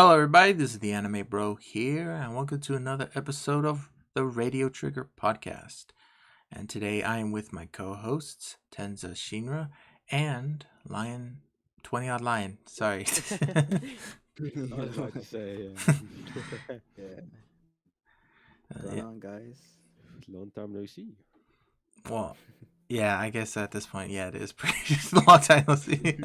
Hello, everybody. This is the Anime Bro here, and welcome to another episode of the Radio Trigger podcast. And today I am with my co-hosts Tensashinra and Lion, 20 Odd Lion. Sorry. I was about to say, Yeah. Uh, Going yeah. on, guys? long time no see. Well, yeah. I guess at this point, yeah, it is pretty long time no see.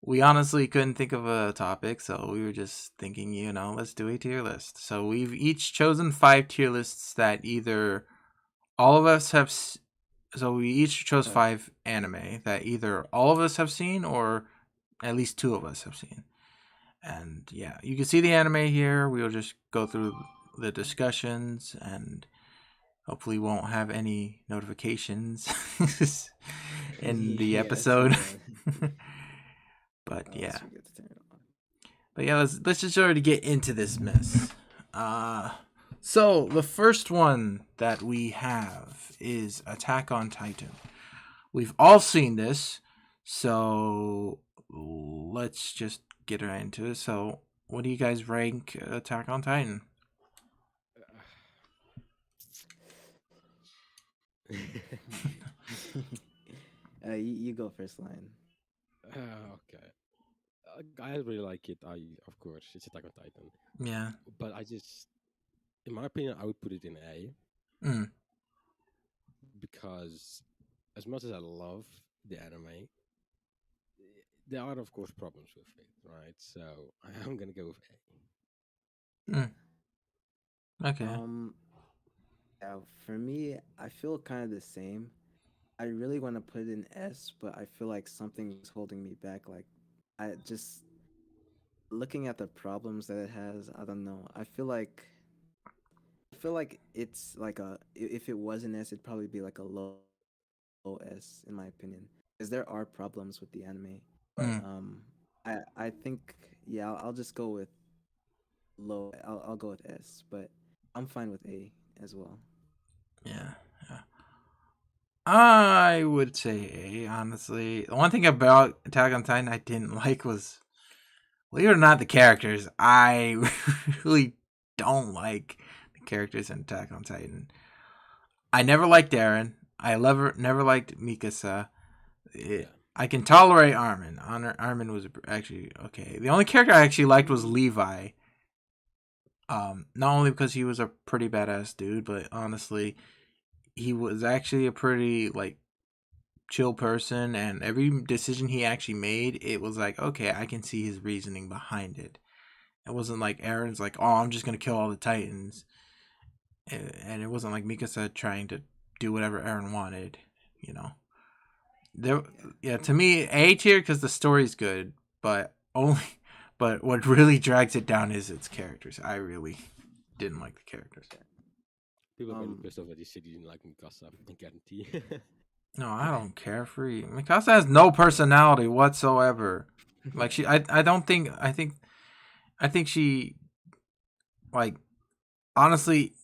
We honestly couldn't think of a topic, so we were just thinking, let's do a tier list. So we've each chosen 5 tier lists that either all of us have. So we each chose 5 anime that either all of us have seen or at least 2 of us have seen. And yeah, you can see the anime here. We'll just go through the discussions and hopefully won't have any notifications in the episode. But yeah. But yeah, let's just already get into this mess. So the first one that we have is Attack on Titan. We've all seen this, so let's just get right into it. So, what do you guys rank Attack on Titan? You go first, Lion. Okay. I really like it. Of course, it's Attack on Titan. Yeah. But in my opinion, I would put it in A. Because as much as I love the anime, there are, of course, problems with it, right? So I'm going to go with A. Okay. Yeah, for me, I feel kind of the same. I really want to put it in S, but I feel like something's holding me back. Like, I just looking at the problems that it has. I don't know. I feel like it's like if it was an S, it'd probably be like a low S in my opinion, because there are problems with the anime. But I think yeah, I'll just go with low. I'll go with S, but I'm fine with A as well. Yeah. I would say A, honestly. The one thing about Attack on Titan I didn't like was, believe it or not, the characters. I really don't like the characters in Attack on Titan. I never liked Eren. I never liked Mikasa. I can tolerate Armin. Armin was actually okay. The only character I actually liked was Levi. Not only because he was a pretty badass dude, but honestly, he was actually a pretty chill person, and every decision he actually made, it was like, okay, I can see his reasoning behind it. It wasn't like Eren's like, oh, I'm just gonna kill all the Titans, and it wasn't like Mikasa trying to do whatever Eren wanted. To me, A tier because the story's good, but what really drags it down is its characters. I really didn't like the characters. People are getting pissed off that you said you didn't like Mikasa. I guarantee. No, I don't care for you. Mikasa has no personality whatsoever. Like I don't think. I think she, like, honestly,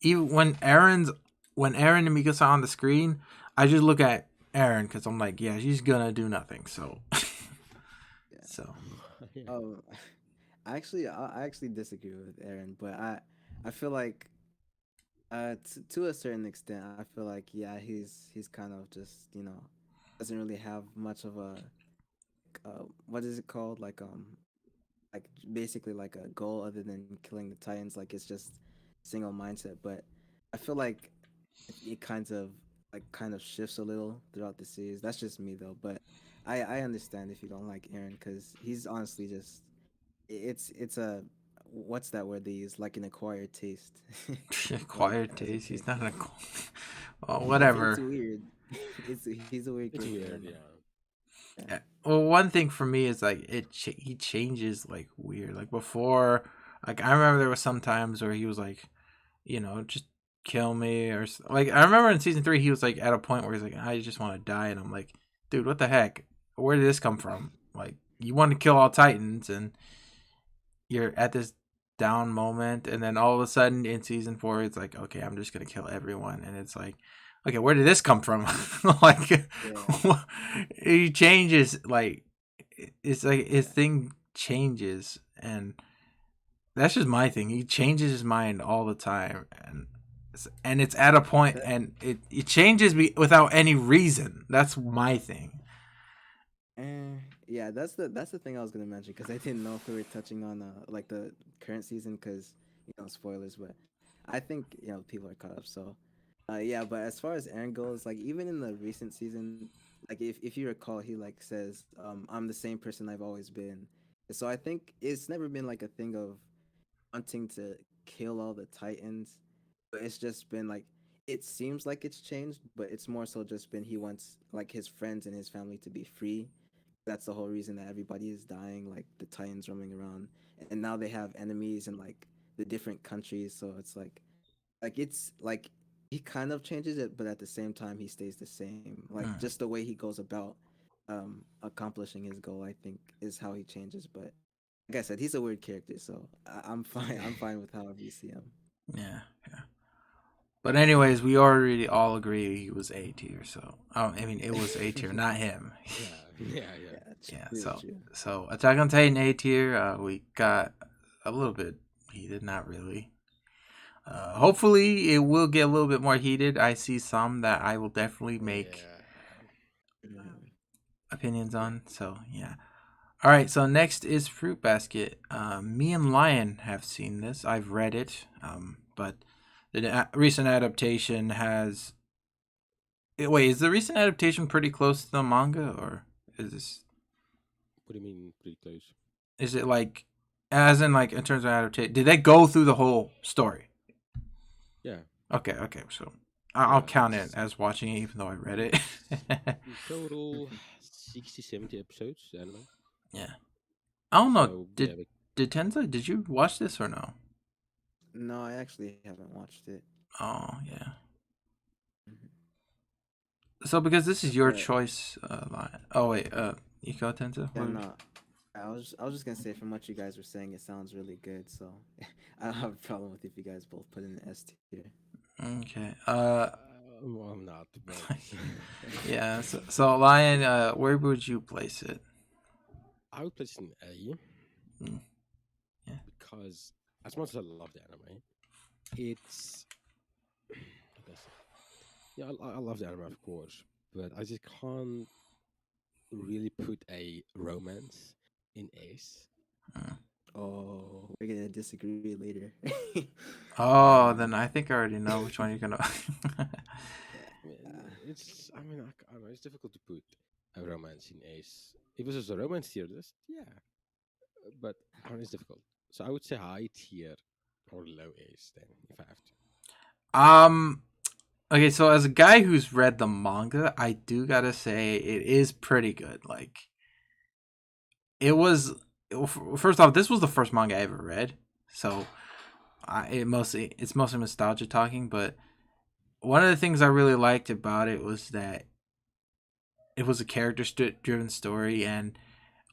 even when Eren and Mikasa on the screen, I just look at Eren because I'm like, yeah, she's gonna do nothing. So, so. I actually disagree with Aaron, but I feel like to a certain extent, I feel like yeah, he's kind of just doesn't really have much of a what is it called, like basically like a goal other than killing the Titans. Like it's just single mindset. But I feel like it kind of shifts a little throughout the series. That's just me though, but I understand if you don't like Aaron because he's honestly just it's a what's that word they use, like an acquired taste. Acquired taste. He's not a. Well, whatever. It's weird. He's a weird. It's character. weird, yeah. Well, one thing for me is like he changes like weird. Like before, like I remember there was some times where he was like, just kill me, or like I remember in season 3 he was like at a point where he's like, I just want to die, and I'm like, dude, what the heck? Where did this come from? Like you want to kill all Titans, and you're at this down moment, and then all of a sudden in season 4 it's like, okay, I'm just gonna kill everyone, and it's like, okay, where did this come from? Like, he changes, like, it's like his Yeah. thing changes, and that's just my thing. He changes his mind all the time, and it's at a point, That and it changes me without any reason. That's my thing. yeah, that's the thing I was gonna mention because I didn't know if we were touching on like the current season because spoilers, but I think people are caught up. So, yeah. But as far as Aaron goes, like even in the recent season, like if you recall, he like says, "I'm the same person I've always been." So I think it's never been like a thing of wanting to kill all the Titans, but it's just been like it seems like it's changed, but it's more so just been he wants like his friends and his family to be free. That's the whole reason that everybody is dying, like the Titans roaming around, and now they have enemies in like the different countries. So it's it's like he kind of changes it, but at the same time he stays the same. Like Mm, just the way he goes about accomplishing his goal, I think, is how he changes. But like I said, he's a weird character, so I'm fine. I'm fine with however you see him. yeah, yeah. But anyways, we already all agree he was A tier. So I mean, it was A tier, not him. Yeah, yeah, yeah. Yeah, Yeah. true, true. So Attack on Titan A tier. We got a little bit heated, not really. Hopefully, it will get a little bit more heated. I see some that I will definitely make Yeah. Mm. opinions on. So yeah. All right. So next is Fruit Basket. Me and Lion have seen this. I've read it. But the recent adaptation has. Wait, is the recent adaptation pretty close to the manga, or is this? What do you mean pretty close? Is it like, as in like in terms of adaptation? Did they go through the whole story? Yeah, Okay. Okay. So I'll yeah. count it as watching it, even though I read it. It's in total 60, 70 episodes, the anime. Yeah. I don't know. So yeah, Did but did Tenza? Did you watch this or no? No, I actually haven't watched it. Oh yeah. Mhm. So because this is your But choice, Lion. Oh wait, you go Tenza. yeah, What? no. I was just gonna say from what you guys were saying, it sounds really good. So I don't have a problem with if you guys both put in an S tier. Okay. well, I'm not, but Yeah. So Lion, where would you place it? I would place it in A Mm, yeah. because as much as I love the anime, it's how can I say? Yeah, I love the anime, of course, but I just can't really put a romance in Ace. Mm. Oh, we're gonna disagree later. Oh, Um, then I think I already know which one you're gonna. I mean, Yeah. it's I mean I don't know. It's difficult to put a romance in Ace. If it was just a romance tier list, yeah, but I don't know, it's difficult. So I would say high tier or low Ace then, if I have to. um. Okay, so as a guy who's read the manga, I do gotta say it is pretty good. Like it was. First off, this was the first manga I ever read, so it's mostly nostalgia talking. But one of the things I really liked about it was that it was a character driven story, and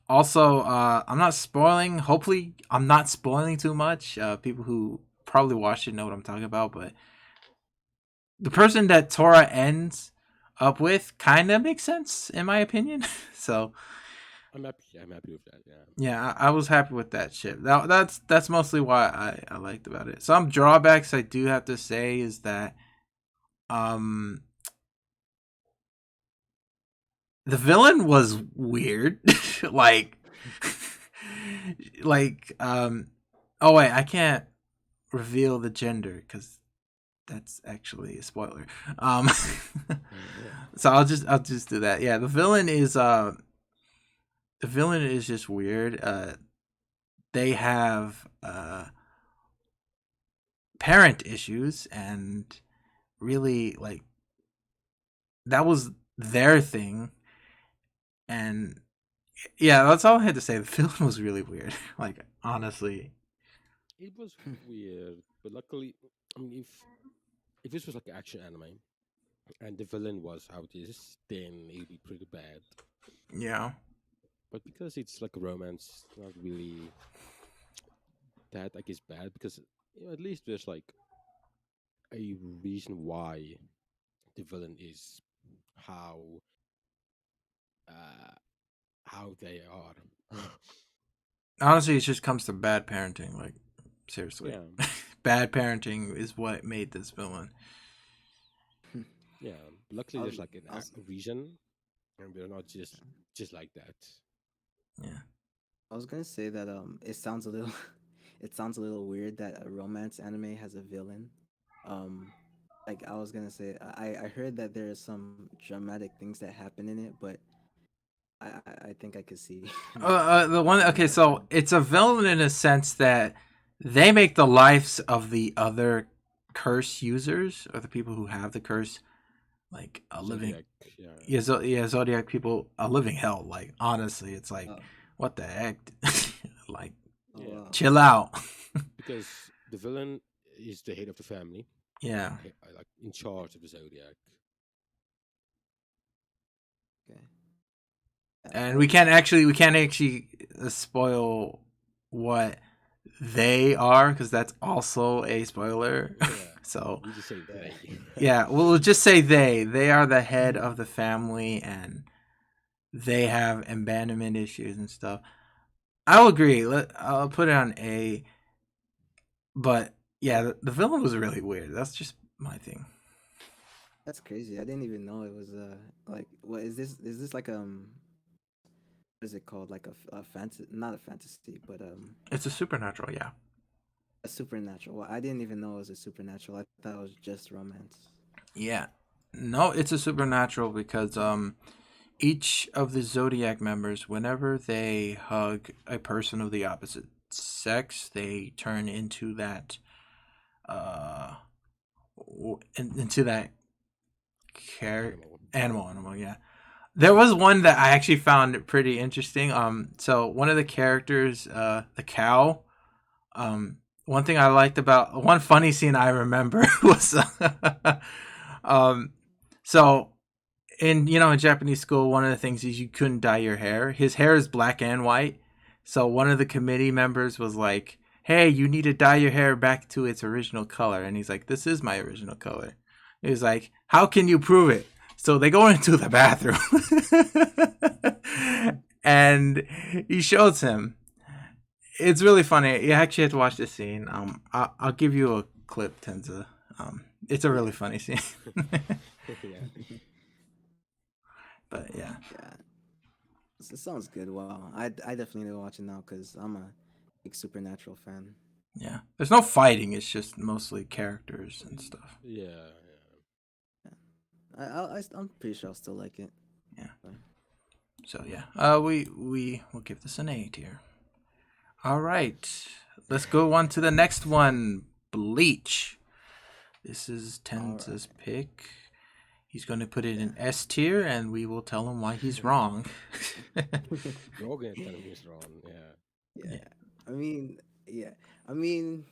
also I'm not spoiling. Hopefully, I'm not spoiling too much. People who probably watched it know what I'm talking about, but the person that Tora ends up with kind of makes sense in my opinion. So I'm happy. I'm happy with that. Yeah. yeah, I was happy with that shit. That's mostly why I liked about it. Some drawbacks I do have to say is that um the villain was weird. like like oh wait, I can't reveal the gender because that's actually a spoiler. Um so I'll just do that. Yeah, the villain is just weird. They have parent issues, and really like that was their thing. And yeah, that's all I had to say. The villain was really weird. Like honestly, It was weird, but luckily, I mean, if this was like an action anime and the villain was how it is, then it'd be pretty bad. yeah. But because it's like a romance, it's not really that I guess bad because at least there's like a reason why the villain is how uh how they are. Honestly, it just comes to bad parenting. Like, seriously, Yeah, bad parenting is what made this villain. yeah. Luckily, I there's was, like I was, a reason, and we're not just like that. Yeah. I was gonna say that it sounds a little, it sounds a little weird that a romance anime has a villain. Um, like I was gonna say, I heard that there are some dramatic things that happen in it, but I think I could see The one. having Okay, that so villain. it's a villain in a sense that they make the lives of the other curse users or the people who have the curse like a living. Zodiac, yeah, Yeah, yeah, Zodiac people a living hell. Like honestly, it's like, Oh, what the heck? Like, oh yeah. wow. chill out. Because the villain is the head of the family, Yeah, like in charge of the Zodiac. Okay. Yeah, and we can't actually spoil what they are because that's also a spoiler. Yeah, So we just say yeah. they. yeah, we'll just say they are the head of the family and they have abandonment issues and stuff. I'll agree. I'll put it on A, but yeah, the villain was really weird. That's just my thing. That's crazy. I didn't even know it was like what is this? Is this like what is it called? Like a fantasy, not a fantasy, but It's a supernatural, yeah. a supernatural. Well, I didn't even know it was a supernatural. I thought it was just romance. Yeah. No, it's a supernatural because each of the zodiac members, whenever they hug a person of the opposite sex, they turn into that uh into that Animal. animal, yeah. There was one that I actually found pretty interesting. So one of the characters, the cow, one thing I liked about one funny scene I remember was, um, so in Japanese school, one of the things is you couldn't dye your hair. His hair is black and white. So one of the committee members was like, "Hey, you need to dye your hair back to its original color." And he's like, "This is my original color." He's like, "How can you prove it?" So they go into the bathroom, and he shows him. It's really funny. You actually have to watch this scene. I'll give you a clip, Tenza. It's a really Yeah, funny scene. Yeah, But yeah. yeah. It sounds good. Wow, I definitely need to watch it now because I'm a big supernatural fan. Yeah. There's no fighting. It's just mostly characters and stuff. yeah, Yeah. I'm pretty sure I'll still like it. Yeah. Uh, So yeah. We will give this an A tier. All right. Let's go on to the next one. Bleach. This is all Tenza's right. pick. He's going to put it Yeah. in S tier, and we will tell him why he's wrong. you're gonna tell him he's wrong. Yeah, Yeah. Yeah. I mean, yeah. I mean,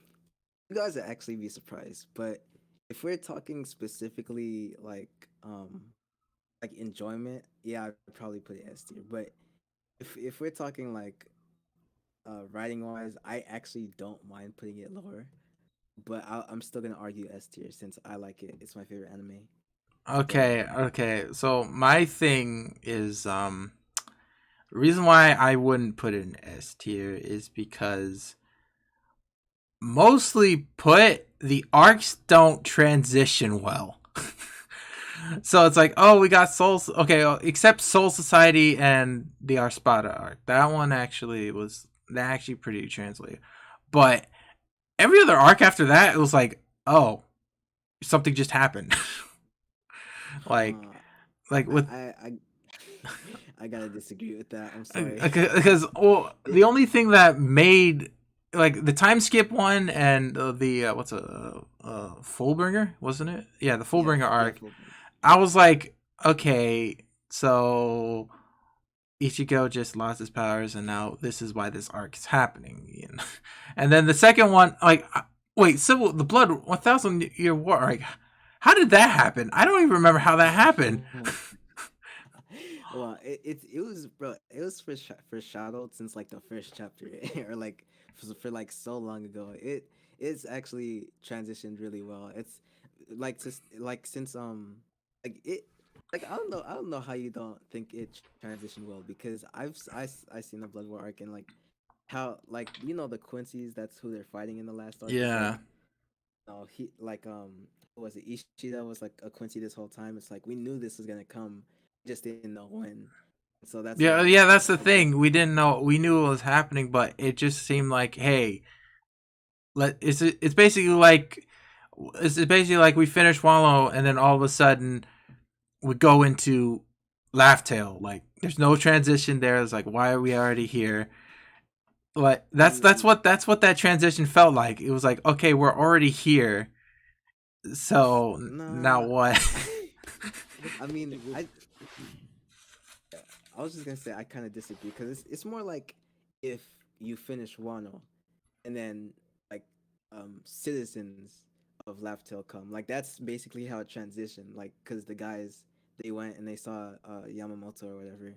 you guys would actually be surprised, but if we're talking specifically like enjoyment, yeah, I'd probably put it S tier. But if we're talking like writing wise, I actually don't mind putting it lower. But I'm still gonna argue S tier since I like it. It's my favorite anime. So Okay. So my thing is the reason why I wouldn't put it in S tier is because mostly put the arcs don't transition well. So it's like, oh, we got Soul. Okay, except Soul Society and the Arspada arc. That one actually was that actually pretty translated. But every other arc after that, it was like, oh, something just happened. like, uh, like with I I gotta disagree with that. I'm sorry. because It, the only thing that made like the time skip one and the what's Fullbringer, wasn't it? Yeah, the yeah, Fullbringer yeah, arc. I was like, okay, so Ichigo just lost his powers, and now this is why this arc is happening. And then the second one, like, wait, Civil the Blood 1,000 Year War, like, how did that happen? I don't even remember how that happened. well, it was bro. It was foreshadowed since like the first chapter, or like for like so long ago. It's actually transitioned really well. It's like just like since like it. like I don't know how you don't think it transitioned well because I seen the Blood War arc and like how like the Quincy's, that's who they're fighting in the last arc. It's Yeah. like no he like what was it, Ishida was like a Quincy this whole time. It's like we knew this was gonna come, just didn't know when. So that's Yeah, why yeah, that's the I think. thing. We didn't know. We knew it was happening, but it just seemed like, hey, it's basically like we finish Wallow, and then all of a sudden we go into Laugh Tale. Like, there's no transition there. It's like, why are we already here? Like, I that's mean, what that transition felt like. It was like, okay, we're already here. So now nah. what? I mean, With I was just gonna say I kind of disagree because it's more like if you finish Wano and then like citizens of Laugh come, like that's basically how it transitioned. Like because the guys, they went and they saw Yamamoto or whatever,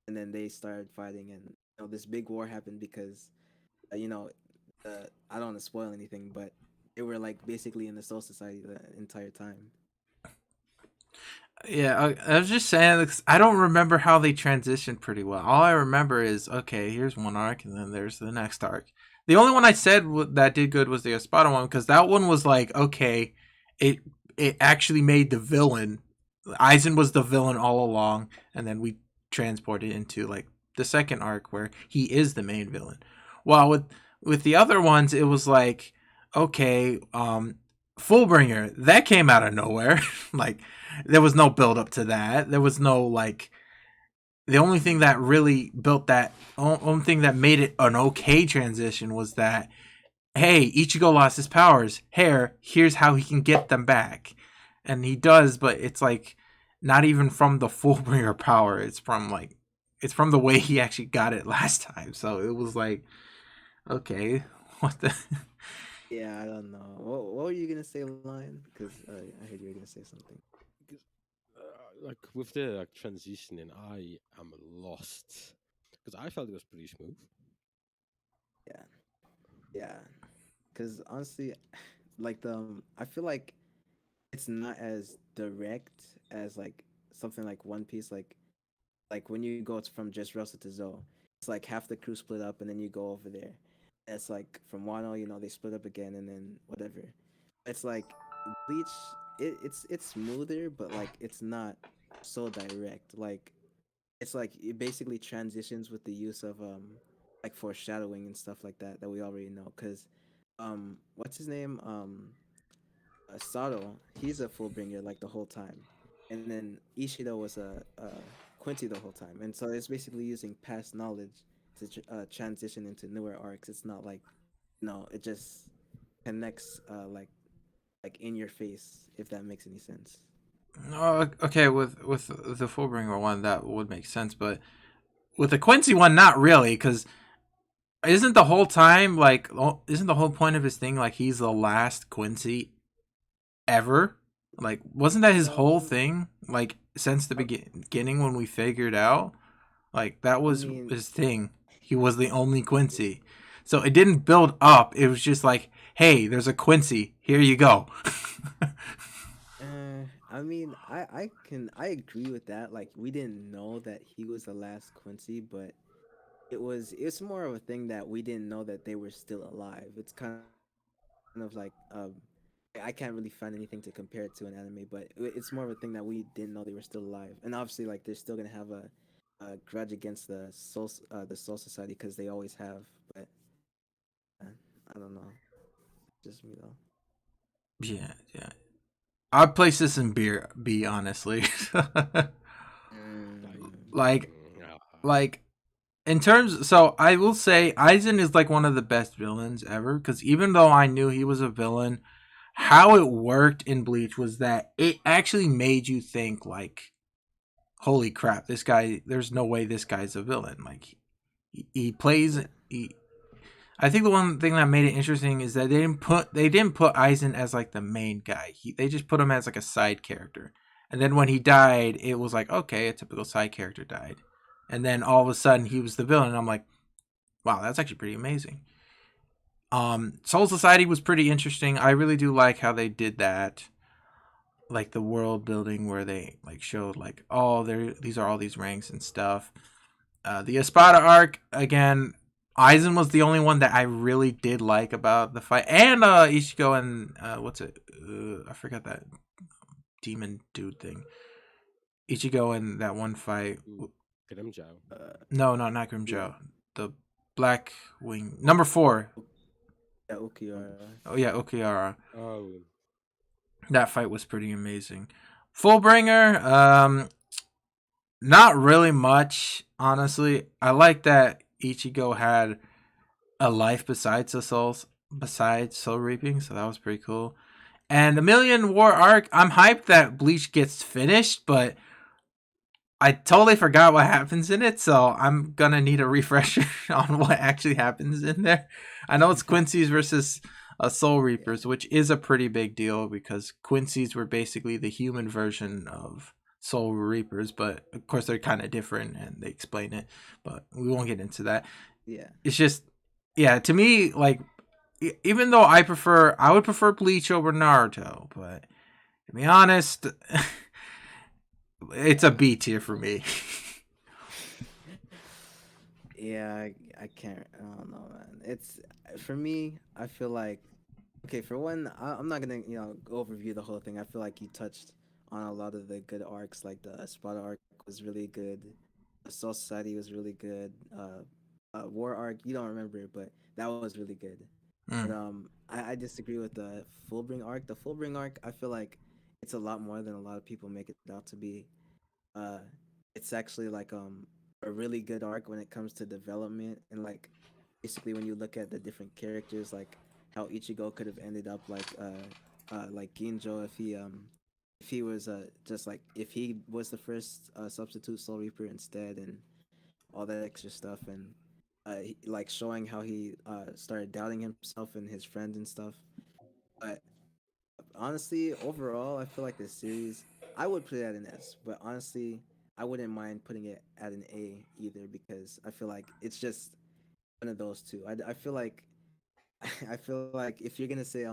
and then they started fighting, and this big war happened because you know I don't want to spoil anything, but they were like basically in the Soul Society the entire time. Yeah, I was just saying, I don't remember how they transitioned pretty well. All I remember is, okay, here's one arc, and then there's the next arc. The only one I said that did good was the Espada one, because that one was like, okay, it it actually made the villain. Aizen was the villain all along, and then we transported into like the second arc where he is the main villain. While with the other ones, it was like, okay, Fullbringer, that came out of nowhere. Like, there was no build up to that. There was no like, the only thing that really built that, only thing that made it an okay transition was that, hey, Ichigo lost his powers. Here's how he can get them back, and he does. But it's like not even from the Fullbringer power. It's from the way he actually got it last time. So it was like, okay, what the. Yeah, I don't know. What were you gonna say, Lion? Because I heard you were gonna say something. because, like with the like transitioning, I am lost because I felt it was pretty smooth. Yeah, yeah. Because honestly, like I feel like it's not as direct as like something like One Piece. Like when you go from just Rosa to Zo, it's like half the crew split up, and then you go over there. It's like from Wano, they split up again, and then whatever. It's like Bleach. It's smoother, but like it's not so direct. Like it's like it basically transitions with the use of like foreshadowing and stuff like that we already know. Cause what's his name, Sato, he's a Fullbringer like the whole time, and then Ishido was a Quincy the whole time, and so it's basically using past knowledge to transition into newer arcs. It's not like no, it just connects like in your face, if that makes any sense. Oh, okay, with the Fullbringer one that would make sense, but with the Quincy one, not really, because isn't the whole time like, isn't the whole point of his thing like he's the last Quincy ever? Like, wasn't that his whole Um, thing? Like, since the I, beginning when we figured out, like that I was mean, his thing. He was the only Quincy, so it didn't build up. It was just like, hey, there's a Quincy. Here you go. I agree with that. Like we didn't know that he was the last Quincy, but it's more of a thing that we didn't know that they were still alive. It's kind of like I can't really find anything to compare it to an anime, but it's more of a thing that we didn't know they were still alive. And obviously, like they're still gonna have a grudge against the Soul Society because they always have. But I don't know, just me though. Yeah, yeah. I'd place this in B, honestly. Mm, like like in terms, so I will say Aizen is like one of the best villains ever, because even though I knew he was a villain, how it worked in Bleach was that it actually made you think like, holy crap, this guy, there's no way this guy's a villain. Like, he plays yeah, he, I think the one thing that made it interesting is that they didn't put Aizen as like the main guy. They just put him as like a side character. And then when he died, it was like, okay, a typical side character died. And then all of a sudden he was the villain. And I'm like, wow, that's actually pretty amazing. Soul Society was pretty interesting. I really do like how they did that. like the world building where they like showed like, oh, there these are all these ranks and stuff. The Espada arc again. Aizen was the only one that I really did like about the fight, and Ichigo and what's it? I forgot that demon dude thing. Ichigo in that one fight. Grimjow. No, not Yeah. Grimjow. The Black Wing number 4. Yeah, Ukiara. Oh yeah, Okiara. Oh, That fight was pretty amazing. Fullbringer, not really much, honestly. I like that Ichigo had a life besides soul reaping, so that was pretty cool. And the Million War arc, I'm hyped that Bleach gets finished, but I totally forgot what happens in it, so I'm gonna need a refresher on what actually happens in there. I know it's Quincy's versus Soul Reapers, which is a pretty big deal because Quincy's were basically the human version of Soul Reapers, but of course they're kind of different and they explain it, but we won't get into that. Yeah. It's just, yeah, to me, like, even though I would prefer Bleach over Naruto, but to be honest, it's a B tier for me. Yeah, I can't. I don't know, man. It's for me. I feel like okay. For one, I'm not gonna overview the whole thing. I feel like you touched on a lot of the good arcs. Like the Spada arc was really good. The Soul Society was really good. War arc, you don't remember it, but that was really good. But Mm. I disagree with the Fullbring arc. The Fullbring arc, I feel like it's a lot more than a lot of people make it out to be. Uh, it's actually like a really good arc when it comes to development and like basically when you look at the different characters, like how Ichigo could have ended up like Ginjo if he was just like if he was the first substitute Soul Reaper instead and all that extra stuff and like showing how he started doubting himself and his friends and stuff. But honestly, overall, I feel like this series, I would put it at an S, but honestly, I wouldn't mind putting it at an A either because I feel like it's just one of those two. I feel like I feel like if you're gonna say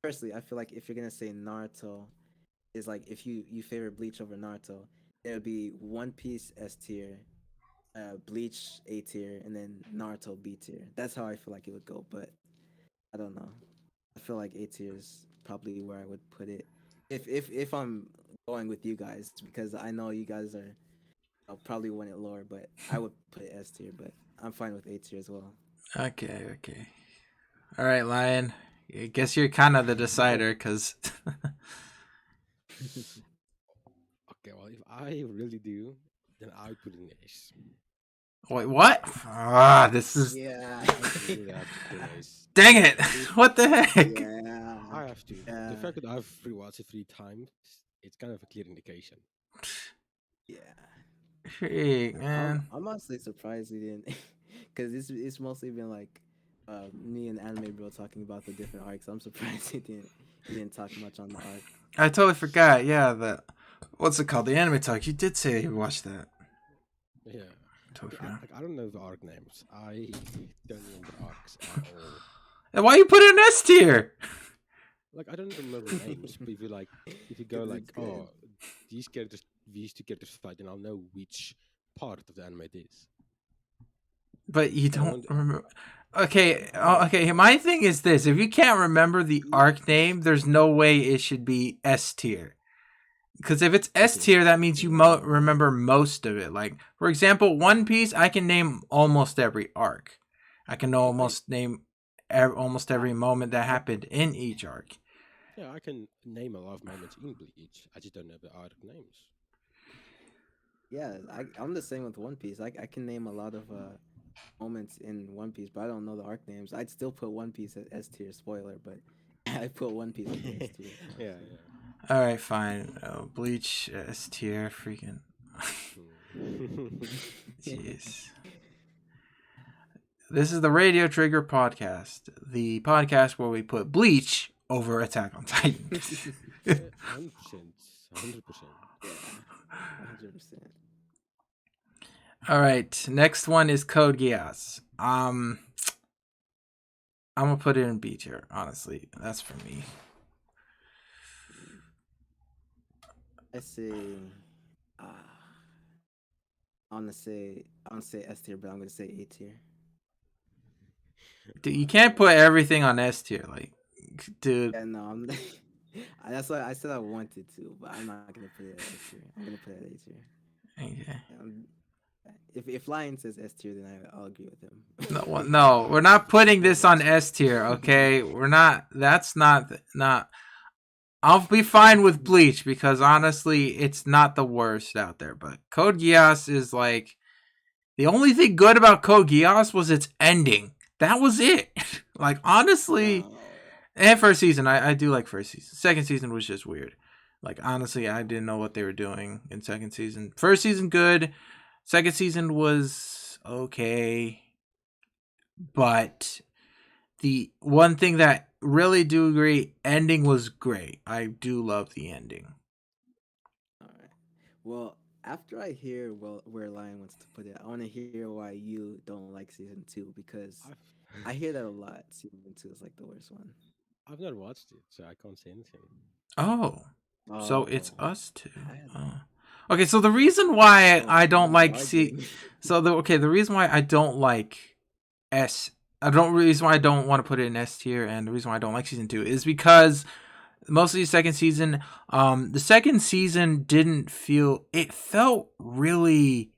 firstly, I feel like if you're gonna say Naruto is like if you favor Bleach over Naruto, it would be One Piece S tier, Bleach A tier, and then Naruto B tier. That's how I feel like it would go, but I don't know. I feel like A tier is probably where I would put it if I'm going with you guys because I know you guys are probably want it lower, but I would put it S tier. But I'm fine with A tier as well. Okay. All right, Lion. I guess you're kind of the decider because. okay. Well, if I really do, then I would put it in Ace. Wait, what? Ah, this is. Yeah. I really have to put it in Ace. Dang it! What the heck? Yeah. I have to. Yeah. The fact that I've rewatched it 3 times, it's kind of a clear indication. Yeah. Freak, man. I'm honestly surprised he didn't, because it's mostly been like, me and Anime Bro talking about the different arcs. I'm surprised he didn't talk much on the arc. I totally forgot. Yeah, that. What's it called? The anime talk. You did say you watched that. Yeah. Totally I, forgot. like, I don't know the arc names. I don't remember arcs at all. And why you put it in S tier? Like I don't remember names, but if you go 'Cause like, it's good. oh, these two characters fight, then I'll know which part of the anime it is. But you But I don't won't- remember. Okay, okay. My thing is this: if you can't remember the arc name, there's no way it should be S tier. Because if it's S Okay. tier, that means you remember most of it. Like, for example, One Piece, I can name almost every arc. I can almost name almost every moment that happened in each arc. Yeah, I can name a lot of moments in Bleach. I just don't know the arc names. Yeah, I'm the same with One Piece. I can name a lot of moments in One Piece, but I don't know the arc names. I'd still put One Piece at S tier. Spoiler, but I put One Piece at S tier. Yeah. All right, fine. Bleach S tier, freaking. Jeez. This is the Radio Trigger podcast, the podcast where we put Bleach over Attack on Titan. 100%. 100%. Yeah, 100%. All right, next one is Code Geass. I'm gonna put it in B tier. Honestly, that's for me. I say, ah, I want to say S tier, but I'm gonna say A tier. Dude, you can't put everything on S tier, like, dude. Yeah, no, I'm. That's why I said I wanted to, but I'm not gonna put it at S tier. I'm gonna put it at A tier. Okay. If Lion says S tier, then I'll agree with No, him. no, we're not putting this on S tier. Okay, we're not. That's not. I'll be fine with Bleach because honestly, it's not the worst out there. But Code Geass is like the only thing good about Code Geass was its ending. That was it. Like honestly, No. and first season, I do like first season. Second season was just weird. Like honestly, I didn't know what they were doing in second season. First season good. Second season was okay, but the one thing that really do agree, ending was great. I do love the ending. All right. Well, after I hear where Lion wants to put it, I want to hear why you don't like season two because I've I hear that a lot. Season two is like the worst one. I've not watched it, so I can't say anything. Oh, so it's Oh, us two. I had Oh. Okay, so the reason why oh I don't now like we're see, arguing. the reason why I don't like S, I don't reason why I don't want to put it in S tier, and the reason why I don't like season two is because mostly the second season, the second season didn't feel, it felt really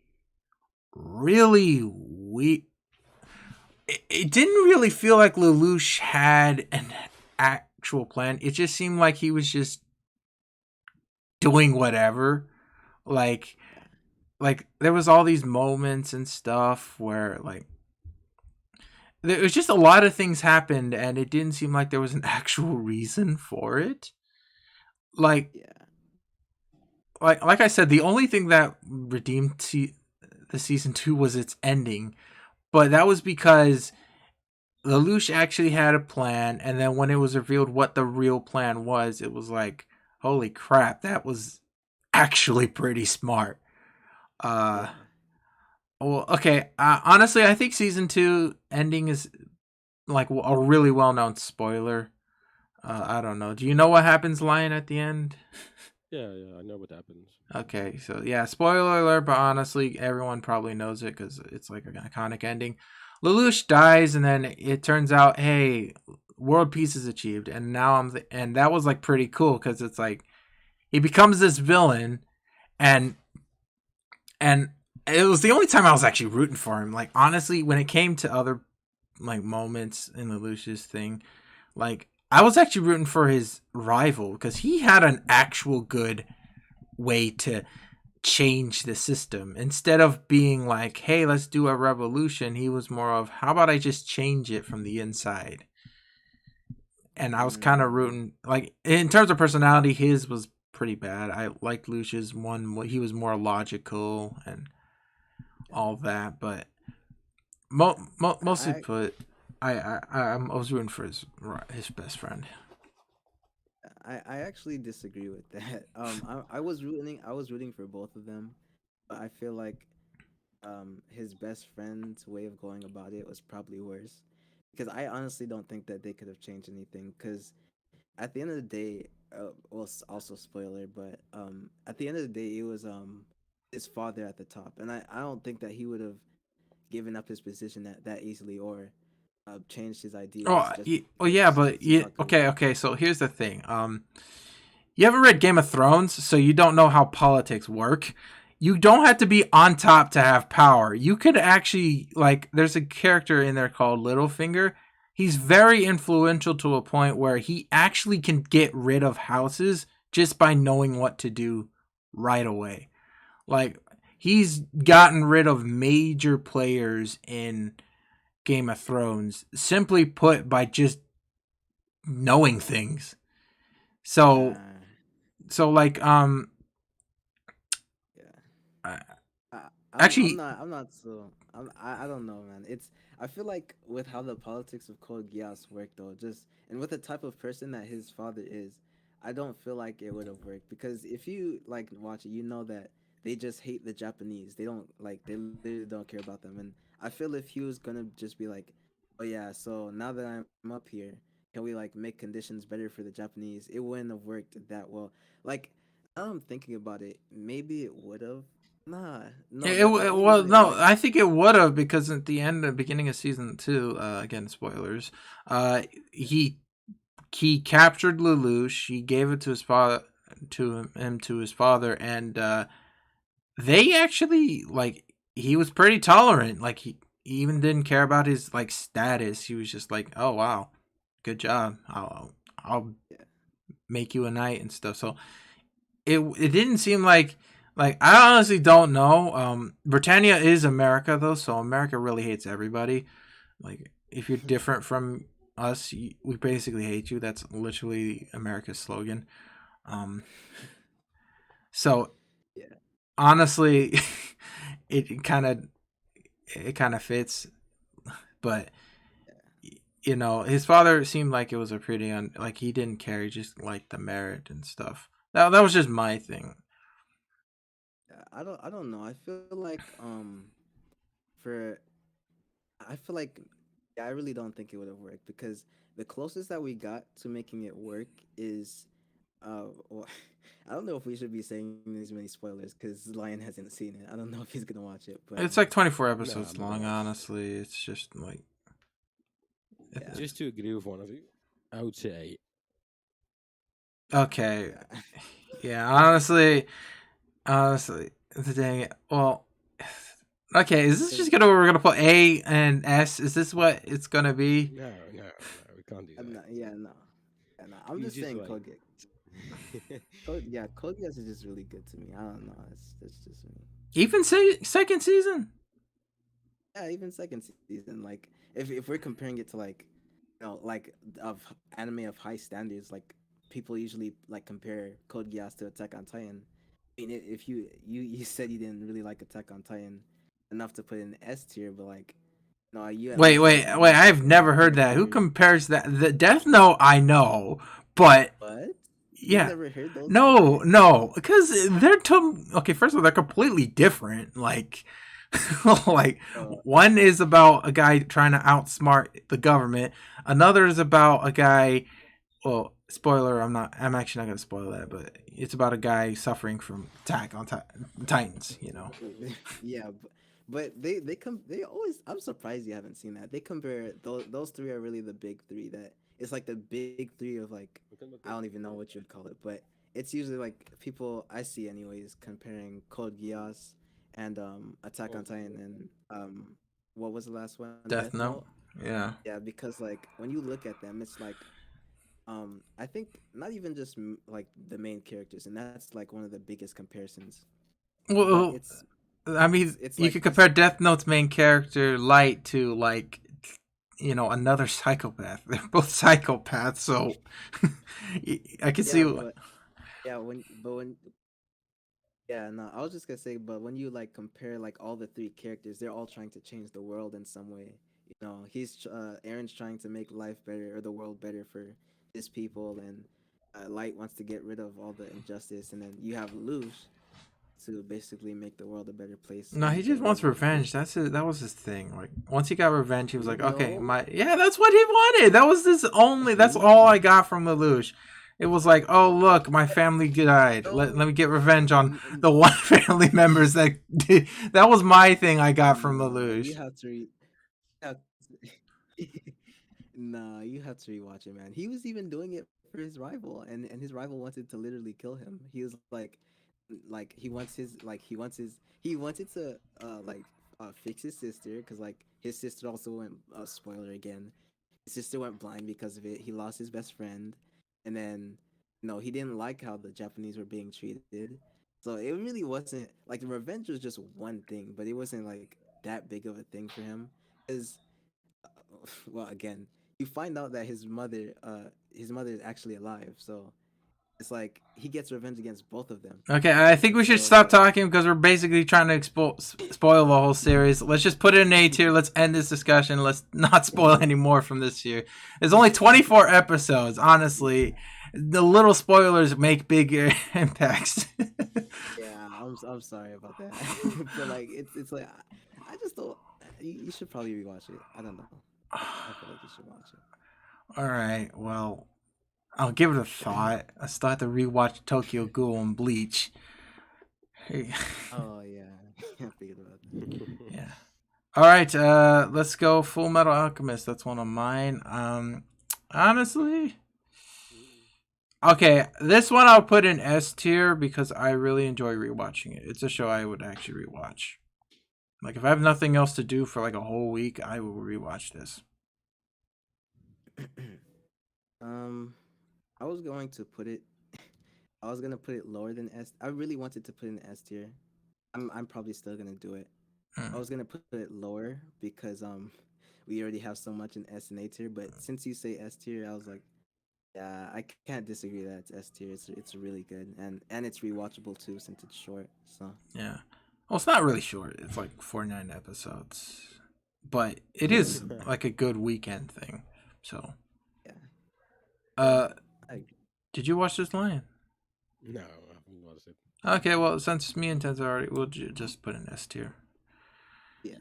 weak. It didn't really feel like Lelouch had an actual plan. It just seemed like he was just doing whatever. Like Yeah, like there was all these moments and stuff where like there was just a lot of things happened and it didn't seem like there was an actual reason for it. Like yeah, like I said, the only thing that redeemed the season 2 was its ending, but that was because Lelouch actually had a plan, and then when it was revealed what the real plan was, it was like, holy crap, that was actually pretty smart. Uh, yeah. well, okay. Honestly, I think season 2 ending is like a really well known spoiler. I don't know. Do you know what happens, Lion, at the end? Yeah, yeah, I know what happens. Okay, so yeah, spoiler alert, but honestly, everyone probably knows it because it's like an iconic ending. Lelouch dies, and then it turns out, hey, world peace is achieved, and now and that was like pretty cool because it's like he becomes this villain, and and it was the only time I was actually rooting for him. Like honestly, when it came to other like moments in Lelouch's thing, like I was actually rooting for his rival because he had an actual good way to change the system. Instead of being like, hey, let's do a revolution, he was more of, how about I just change it from the inside? And I was kind of Mm, rooting, like, in terms of personality, his was pretty bad. I liked Lucia's one, he was more logical and yeah. all that, but mostly I put, I was rooting for his best friend. I actually disagree with that. I was rooting for both of them, but I feel like his best friend's way of going about it was probably worse because I honestly don't think that they could have changed anything because at the end of the day, also spoiler, but at the end of the day, it was his father at the top, and I don't think that he would have given up his position that easily or changed his ideas just Oh yeah, because but he saw good. okay. So here's the thing. You ever read Game of Thrones? So you don't know how politics work. You don't have to be on top to have power. You could actually like. There's a character in there called Littlefinger. He's very influential to a point where he actually can get rid of houses just by knowing what to do right away. Like he's gotten rid of major players in Game of Thrones simply put by just knowing things. So Uh, like yeah. uh, I'm actually not I don't know, man. It's I feel like with how the politics of Code Geass work though, just and with the type of person that his father is, I don't feel like it would have worked because if you like watch it, you know that they just hate the Japanese. They don't like they literally don't care about them. And I feel if he was gonna just be like, oh yeah, so now that I'm up here, can we like make conditions better for the Japanese? It wouldn't have worked that well. Like now I'm thinking about it, maybe it would have. Nah, no, that only Well, wouldn't no, like. I think it would have because at the end, the beginning of season 2, again spoilers, uh, he he captured Lelouch. He gave it to his father, to his father, and they actually like he was pretty tolerant. Like he even didn't care about his like status. He was just like, oh wow, good job. I'll Yeah, make you a knight and stuff. So it didn't seem like I honestly don't know. Britannia is America though, so America really hates everybody. Like if you're different from us, we basically hate you. That's literally America's slogan. Um, so yeah, honestly, it kind of fits, but yeah, his father seemed like it was a pretty like he didn't care. He just liked the merit and stuff. That was just my thing. yeah. I don't know. I feel like for I feel like yeah, I really don't think it would have worked because the closest that we got to making it work is well, I don't know if we should be saying these many spoilers because Lion hasn't seen it. I don't know if he's gonna watch it, but It's like 24 No, I'm episodes not gonna long. watch it. Honestly, it's just like yeah, Just to agree with one of you, I would say okay. yeah. Yeah, honestly, dang it. Well, okay. Is this just Because gonna we're gonna put A and S? Is this what it's gonna be? no, we can't do I'm that. not, yeah, no. I'm You just just saying wait. Code Geass is just really good to me. I don't know. It's just me. Even second season. Yeah, even second season. Like if we're comparing it to like like of anime of high standards, like people usually like compare Code Geass to Attack on Titan. I mean, if you said you didn't really like Attack on Titan enough to put in S tier, but like no, you at Wait, least wait, said you wait! liked I've the never heard the that. Who better. compares that? The Death Note, I know, but What? You've yeah, never heard those no, compared? no, because they're okay. First of all, they're completely different. Like, like Uh, one is about a guy trying to outsmart the government. Another is about a guy. Well, spoiler. I'm actually not gonna spoil that, but it's about a guy suffering from attack on Titans. yeah, but they always. I'm surprised you haven't seen that. They compare those three are really the big three. That it's like the big three of like I don't even know what you would call it, but it's usually like people I see anyways comparing Code Geass and Attack on Oh, Titan and what was the last one? Death Death Note. Note. Yeah. Yeah, because like when you look at them, it's like I think not even just like the main characters, and that's like one of the biggest comparisons. But Well, I mean, it's you like could this. compare Death Note's main character Light to like another psychopath. They're both psychopaths, so I can see. Yeah, but yeah, when yeah, no, I was just gonna say, but when you like compare like all the three characters, they're all trying to change the world in some way. Aaron's trying to make life better or the world better for his people, and Light wants to get rid of all the injustice, and then you have Luce to basically make the world a better place No, he and just get rid wants of his. revenge. That was his thing. Like once he got revenge, he was like, okay, No, yeah, that's what he wanted. That was his only. That's all I got from Lelouch. It was like, oh look, my family died. Let no, me get revenge on n- the one family members that did. That was my thing I got from nah, you Lelouch. have to have nah, you have to rewatch it, man. He was even doing it for his rival, and his rival wanted to literally kill him. He was like he wanted to fix his sister because like his sister also went spoiler again. His sister went blind because of it. He lost his best friend, and then no, he didn't like how the Japanese were being treated. So it really wasn't like the revenge was just one thing, but it wasn't like that big of a thing for him. Because well, again, you find out that his mother is actually alive. So it's like he gets revenge against both of them. Okay, I think And we should so it's stop like, talking because we're basically trying to spoil the whole series. Let's just put it in A tier. Let's end this discussion. Let's not spoil any more from this year. There's only 24 episodes. Honestly, the little spoilers make big impacts. yeah, I'm sorry about that, but like it's like I just don't. You should probably rewatch it. I don't know. I feel like you should watch it. All right. Well, I'll give it a thought. I still have to rewatch Tokyo Ghoul and Bleach. Oh yeah, I forget about that. Yeah. All right, let's go Full Metal Alchemist. That's one of mine. Honestly, okay, this one I'll put in S tier because I really enjoy rewatching it. It's a show I would actually rewatch. Like if I have nothing else to do for like a whole week, I will rewatch this. um, I was going to put it. I was gonna put it lower than S. I really wanted to put it in S tier. I'm probably still gonna do it. I Mm. was gonna put it lower because we already have so much in S and A tier. But since you say S tier, I was like, yeah, I can't disagree that it's S tier. It's really good and it's rewatchable too since it's short. So Yeah. Well, it's not really short. It's like 49 episodes, but it is like a good weekend thing. So, yeah, yeah. uh, I did you watch this Lion? No, I haven't watched it. Okay, well, since me and Tens already, we'll just put an S tier. yeah.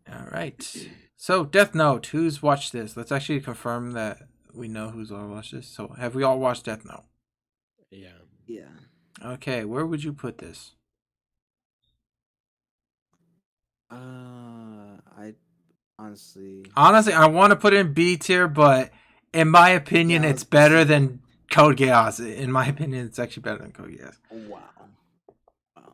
Yep. All right. So, Death Note. Who's watched this? Let's actually confirm that we know who's all watched this. So, have we all watched Death Note? Yeah. Yeah. Okay, where would you put this? I honestly, Honestly, I want to put it in B tier, but in my opinion, yeah, I it's was gonna better say that. than Code Geass. In my opinion, it's actually better than Code Geass. Wow, wow.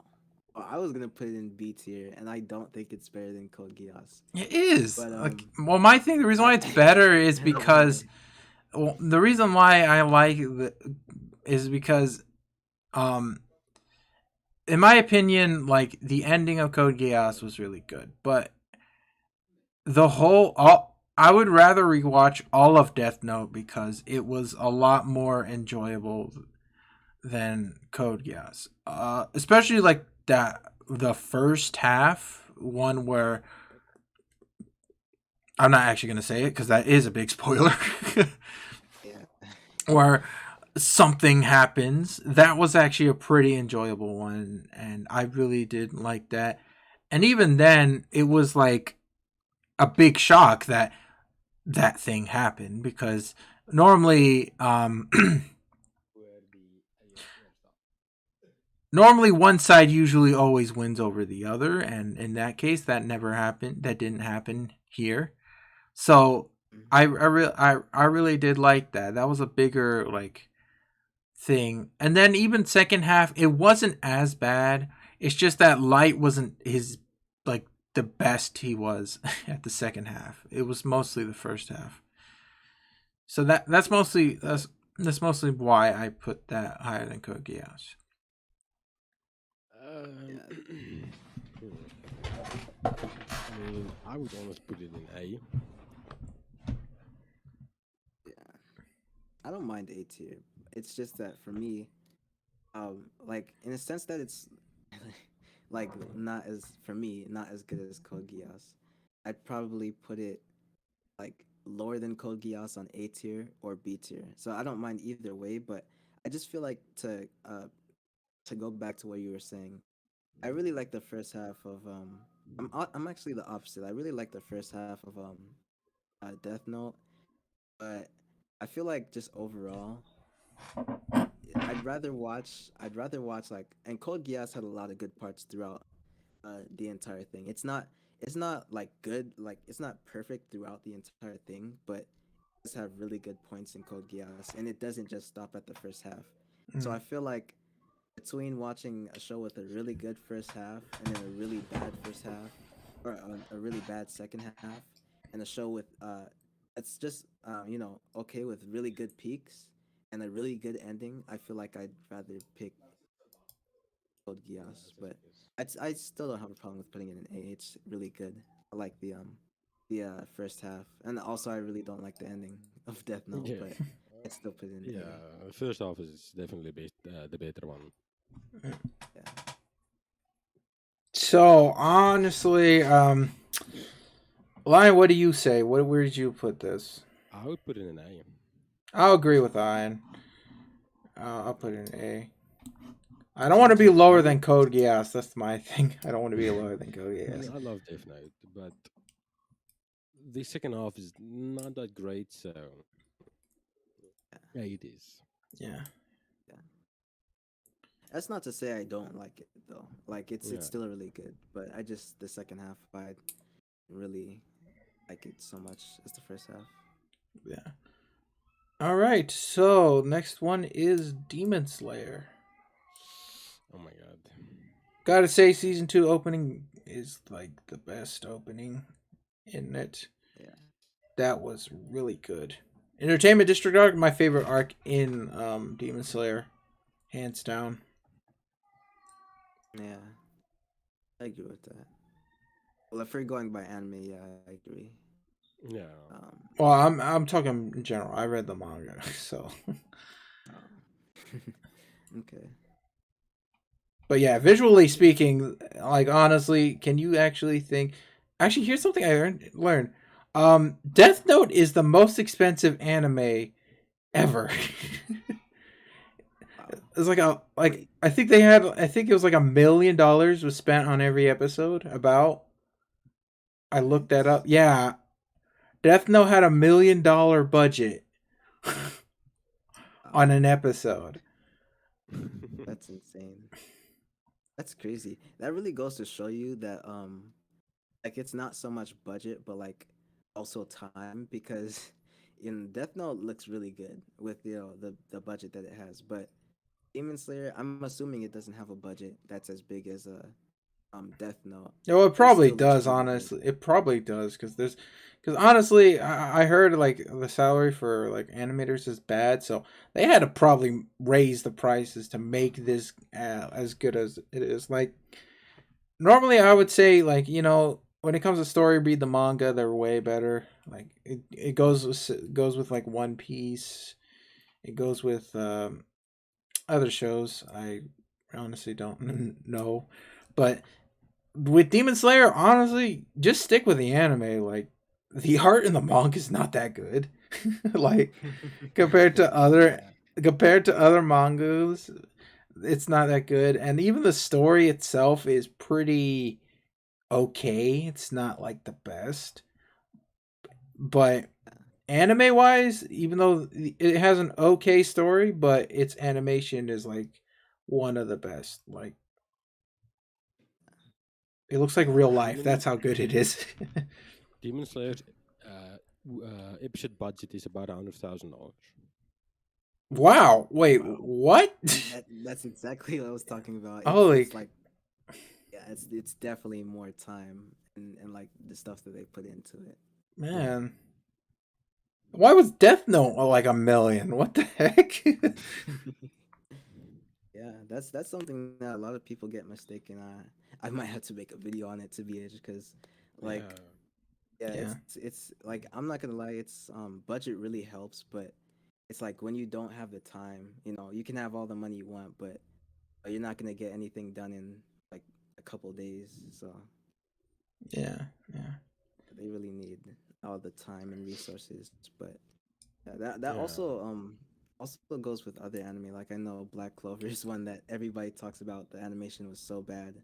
Well, I was gonna put it in B tier, and I don't think it's better than Code Geass. It is. But Like, well, my thing, the reason I, why it's better is I don't know. because, well, the reason why I like it is because, um, in my opinion, like the ending of Code Geass was really good, but the whole all I would rather rewatch all of Death Note because it was a lot more enjoyable than Code Geass. Especially like that the first half one where I'm not actually gonna say it because that is a big spoiler. Yeah. Where something happens. That was actually a pretty enjoyable one, and I really did like that. And even then, it was like a big shock that that thing happened because normally, normally one side usually always wins over the other, and in that case, that never happened. That didn't happen here. So I really did like that. That was a bigger like thing. And then even second half, it wasn't as bad. It's just that Light wasn't his like the best he was at the second half. It was mostly the first half. So that's mostly why I put that higher than Code Geass. Um, Yeah. I mean, I would almost put it in A. Yeah. I don't mind A tier. It's just that for me, like in a sense that it's like not as for me not as good as Code Geass. I'd probably put it like lower than Code Geass on A tier or B tier. So I don't mind either way, but I just feel like to go back to what you were saying. I really like the first half of I'm actually the opposite. I really like the first half of Death Note, but I feel like just overall I'd rather watch like and Code Geass had a lot of good parts throughout the entire thing. It's not like good, like it's not perfect throughout the entire thing, but it does have really good points in Code Geass, and it doesn't just stop at the first half. So Mm. I feel like between watching a show with a really good first half and then a really bad first half, or a really bad second half, and a show with it's just okay with really good peaks and a really good ending, I feel like I'd rather pick Code Geass, but I still don't have a problem with putting it in A. It's really good. I like the first half, and also I really don't like the ending of Death Note, Yeah. but I'd still put it in Yeah, A. the first half is definitely the better one. Yeah. So honestly, Lion, what do you say? Where did you put this? I would put it in A. I'll agree with Ian. I'll put it in A. I don't want to be Since I lower would, than Code Geass. That's my thing. I don't want to be lower than Code I mean, Geass. I love Death Note, but the second half is not that great. So Yeah, it is. Yeah. Yeah. That's not to say I don't like it though. Like it's Yeah. still really good, but I just the second half I really like it so much as the first half. Yeah. All right. So next one is Demon Slayer. Oh my god. Gotta say, season 2 opening is like the best opening in it. Yeah. That was really good. Entertainment District arc, my favorite arc in Demon Slayer, hands down. Yeah. I agree with that. Well, if we're going by anime, yeah, I agree. Yeah. Um, Well, I'm talking in general. I read the manga, so. oh. Okay. But yeah, visually speaking, like honestly, can you actually think? Actually, here's something I learned. Death Note is the most expensive anime ever. Wow. It's like a like Wait. I think it was like $1 million was spent on every episode. About I looked What? that up. Yeah, Death Note had $1 million budget Wow. on an episode. That's insane. That's crazy. That really goes to show you that like it's not so much budget but like also time because in Death Note looks really good with the budget that it has, but Demon Slayer, I'm assuming it doesn't have a budget that's as big as a Death Note. No, it But it probably still looks does. really good. Honestly, it probably does because honestly, I heard like the salary for like animators is bad, so they had to probably raise the prices to make this as good as it is. Like normally, I would say like when it comes to story, read the manga. They're way better. Like it goes with like One Piece. It goes with other shows. I honestly don't know, but with Demon Slayer, honestly, just stick with the anime. Like the art in the manga is not that good. Like compared to other Yeah. mangas, it's not that good. And even the story itself is pretty okay. It's not like the best. But anime wise, even though it has an okay story, but its animation is like one of the best. Like it looks like real life. Demon That's how good it is. Demon Slayer episode budget is about $100,000. Wow. Wait, Wow. what? That's exactly what I was talking about. It's Holy like yeah, it's definitely more time and like the stuff that they put into it. Yeah. man. Why was Death Note like a million? What the heck? Yeah, that's something that a lot of people get mistaken. I might have to make a video on it to be it because Yeah. like yeah, Yeah. it's like I'm not gonna lie, it's budget really helps, but it's like when you don't have the time, you can have all the money you want, but you're not gonna get anything done in like a couple days. So Yeah. Yeah. they really need all the time and resources. But yeah, that Yeah. also goes with other anime. Like I know Black Clover is one that everybody talks about. The animation was so bad.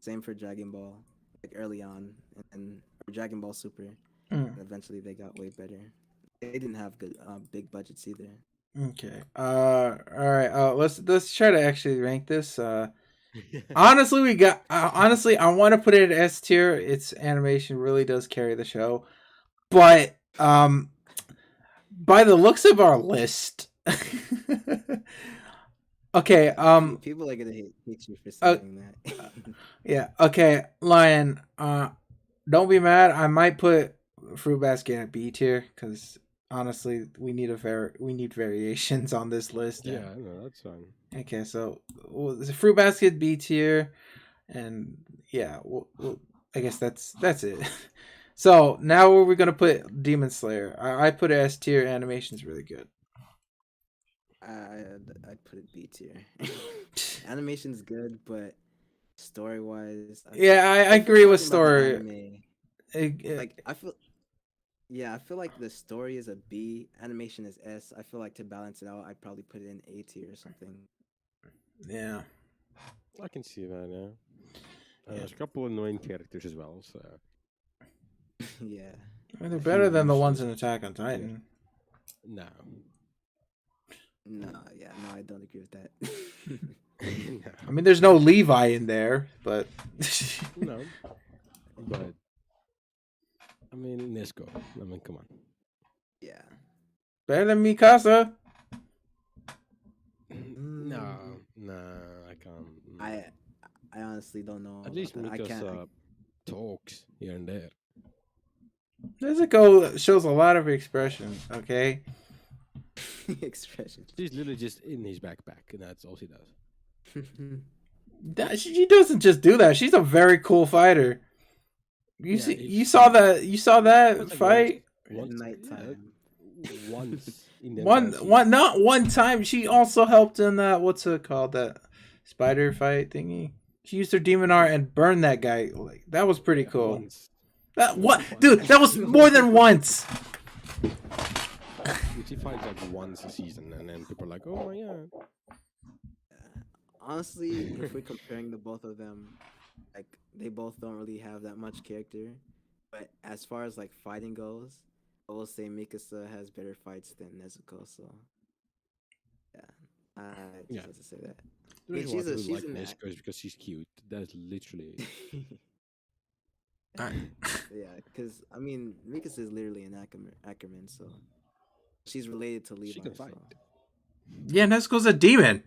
Same for Dragon Ball, like early on, and or Dragon Ball Super, Mm, and eventually they got way better. They didn't have good big budgets either. okay. All right. Let's try to actually rank this. Honestly, we got. Honestly, I want to put it at S tier. Its animation really does carry the show, but by the looks of our list. Okay. People are gonna hate you for Uh, saying that. yeah. Okay, Lion. Don't be mad. I might put Fruit Basket at B tier because honestly, we need variations on this list. And Yeah, no, that's fine. okay, so the Fruit Basket B tier, and yeah, I guess that's it. So now where we're gonna put Demon Slayer? I put it S tier. Animation's really good. I'd put it B tier. Animation's good, but story wise, Yeah, I if we're agree with talking about the story. anime, It, like I feel like the story is a B, animation is S. I feel like to balance it out, I'd probably put it in A tier or something. yeah, I can see that, yeah. yeah. There's a couple of annoying characters as well, so. Yeah. I mean, they're A few better than the ones useless in Attack on characters. Titan. No. No, yeah, no, I don't agree with that. I mean, there's no Levi in there, but No, but I mean Nesco. I mean, come on. Yeah. better than Mikasa. No, Mm, no, I can't. I I honestly don't know At about least that. I can't. Mikasa talks here and there. Nezuko shows a lot of expression. Okay, Expression. She's literally just in his backpack, and that's all she does. she doesn't just do that. She's a very cool fighter. You Yeah, see, if you saw that it's like once, fight. At once, yeah, nighttime. once in the entire One, season. not one time. She also helped in that. What's it called? That spider fight thingy. She used her demon art Yeah, and burned that guy. Like that was pretty yeah, cool. once, That what, once. dude? That was more than once. She fights like once a season, and then people are like, "Oh my god." Honestly, if we're comparing the both of them, like they both don't really have that much character. But as far as like fighting goes, I will say Mikasa has better fights than Nezuko. So yeah, I just Yeah, have to say that. the I mean, reason why I really she's like an Nesco is because she's cute. That's literally. Alright. yeah, because I mean, Mikasa is literally an Ackerman, so she's related to She Levi. can fight. So Yeah, Nezuko's a demon.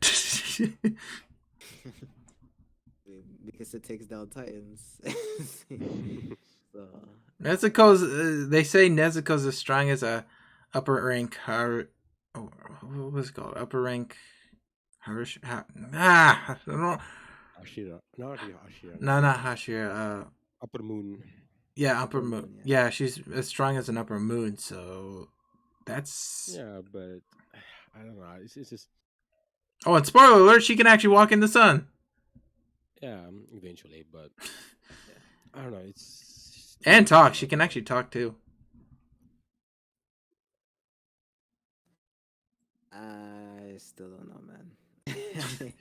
Mikasa takes down Titans. So Nezuko's. They say Nezuko's as strong as a upper rank. What was it called? Upper rank. I don't know. Ashira, not Ashira, No, not Hashira. Upper Moon. Yeah, upper Upper moon. Moon, yeah. Yeah, she's as strong as an upper moon. So that's. Yeah, but I don't know. It's just Oh, and spoiler alert: she can actually walk in the sun yeah, eventually, but Yeah. I don't know. It's and still talk. She not can like actually talk too. I still don't know, man.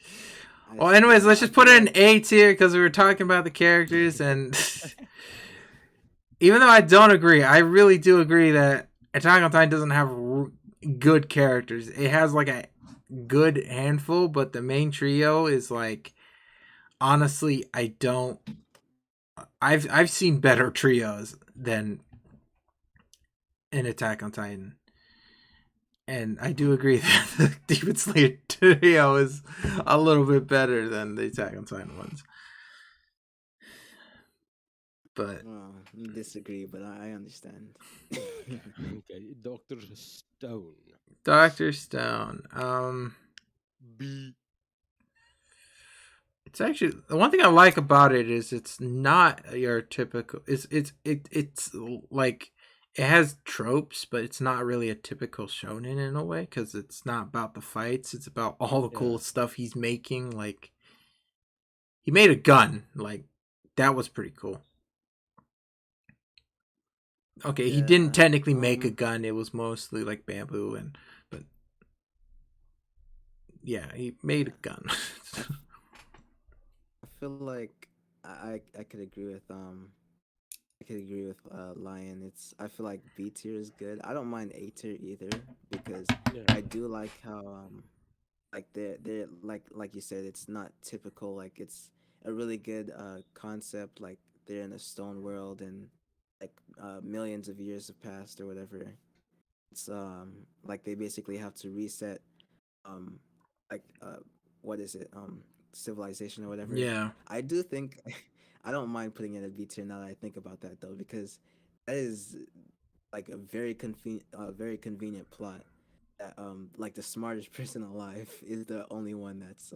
Well, anyways, let's I just put feel it in like A tier because we were talking about the characters, and even though I don't agree, I really do agree that Attack on Titan doesn't have good characters. It has like a good handful, but the main trio is like honestly, I don't. I've seen better trios than in Attack on Titan. And I do agree that the Demon Slayer trio is a little bit better than the Attack on Titan ones. But well, disagree, but I understand. okay. Doctor Stone. Dr. Stone, B. it's actually the one thing I like about it is it's not your typical. It's like it has tropes, but it's not really a typical shonen in a way because it's not about the fights. It's about all the Yeah. cool stuff he's making. Like he made a gun. Like that was pretty cool. Okay, he didn't Yeah. technically make a gun. It was mostly like bamboo but yeah, he made a Yeah. gun. I feel like I could agree with Lion. It's I feel like B tier is good. I don't mind A tier either because Yeah. I do like how like they're like you said, it's not typical. Like it's a really good concept. Like they're in a stone world and like millions of years have passed or whatever. It's like they basically have to reset um like what is it civilization or whatever. Yeah. I do think I don't mind putting in a B tier now that I think about that though because that is like a very convenient plot that like the smartest person alive is the only one that's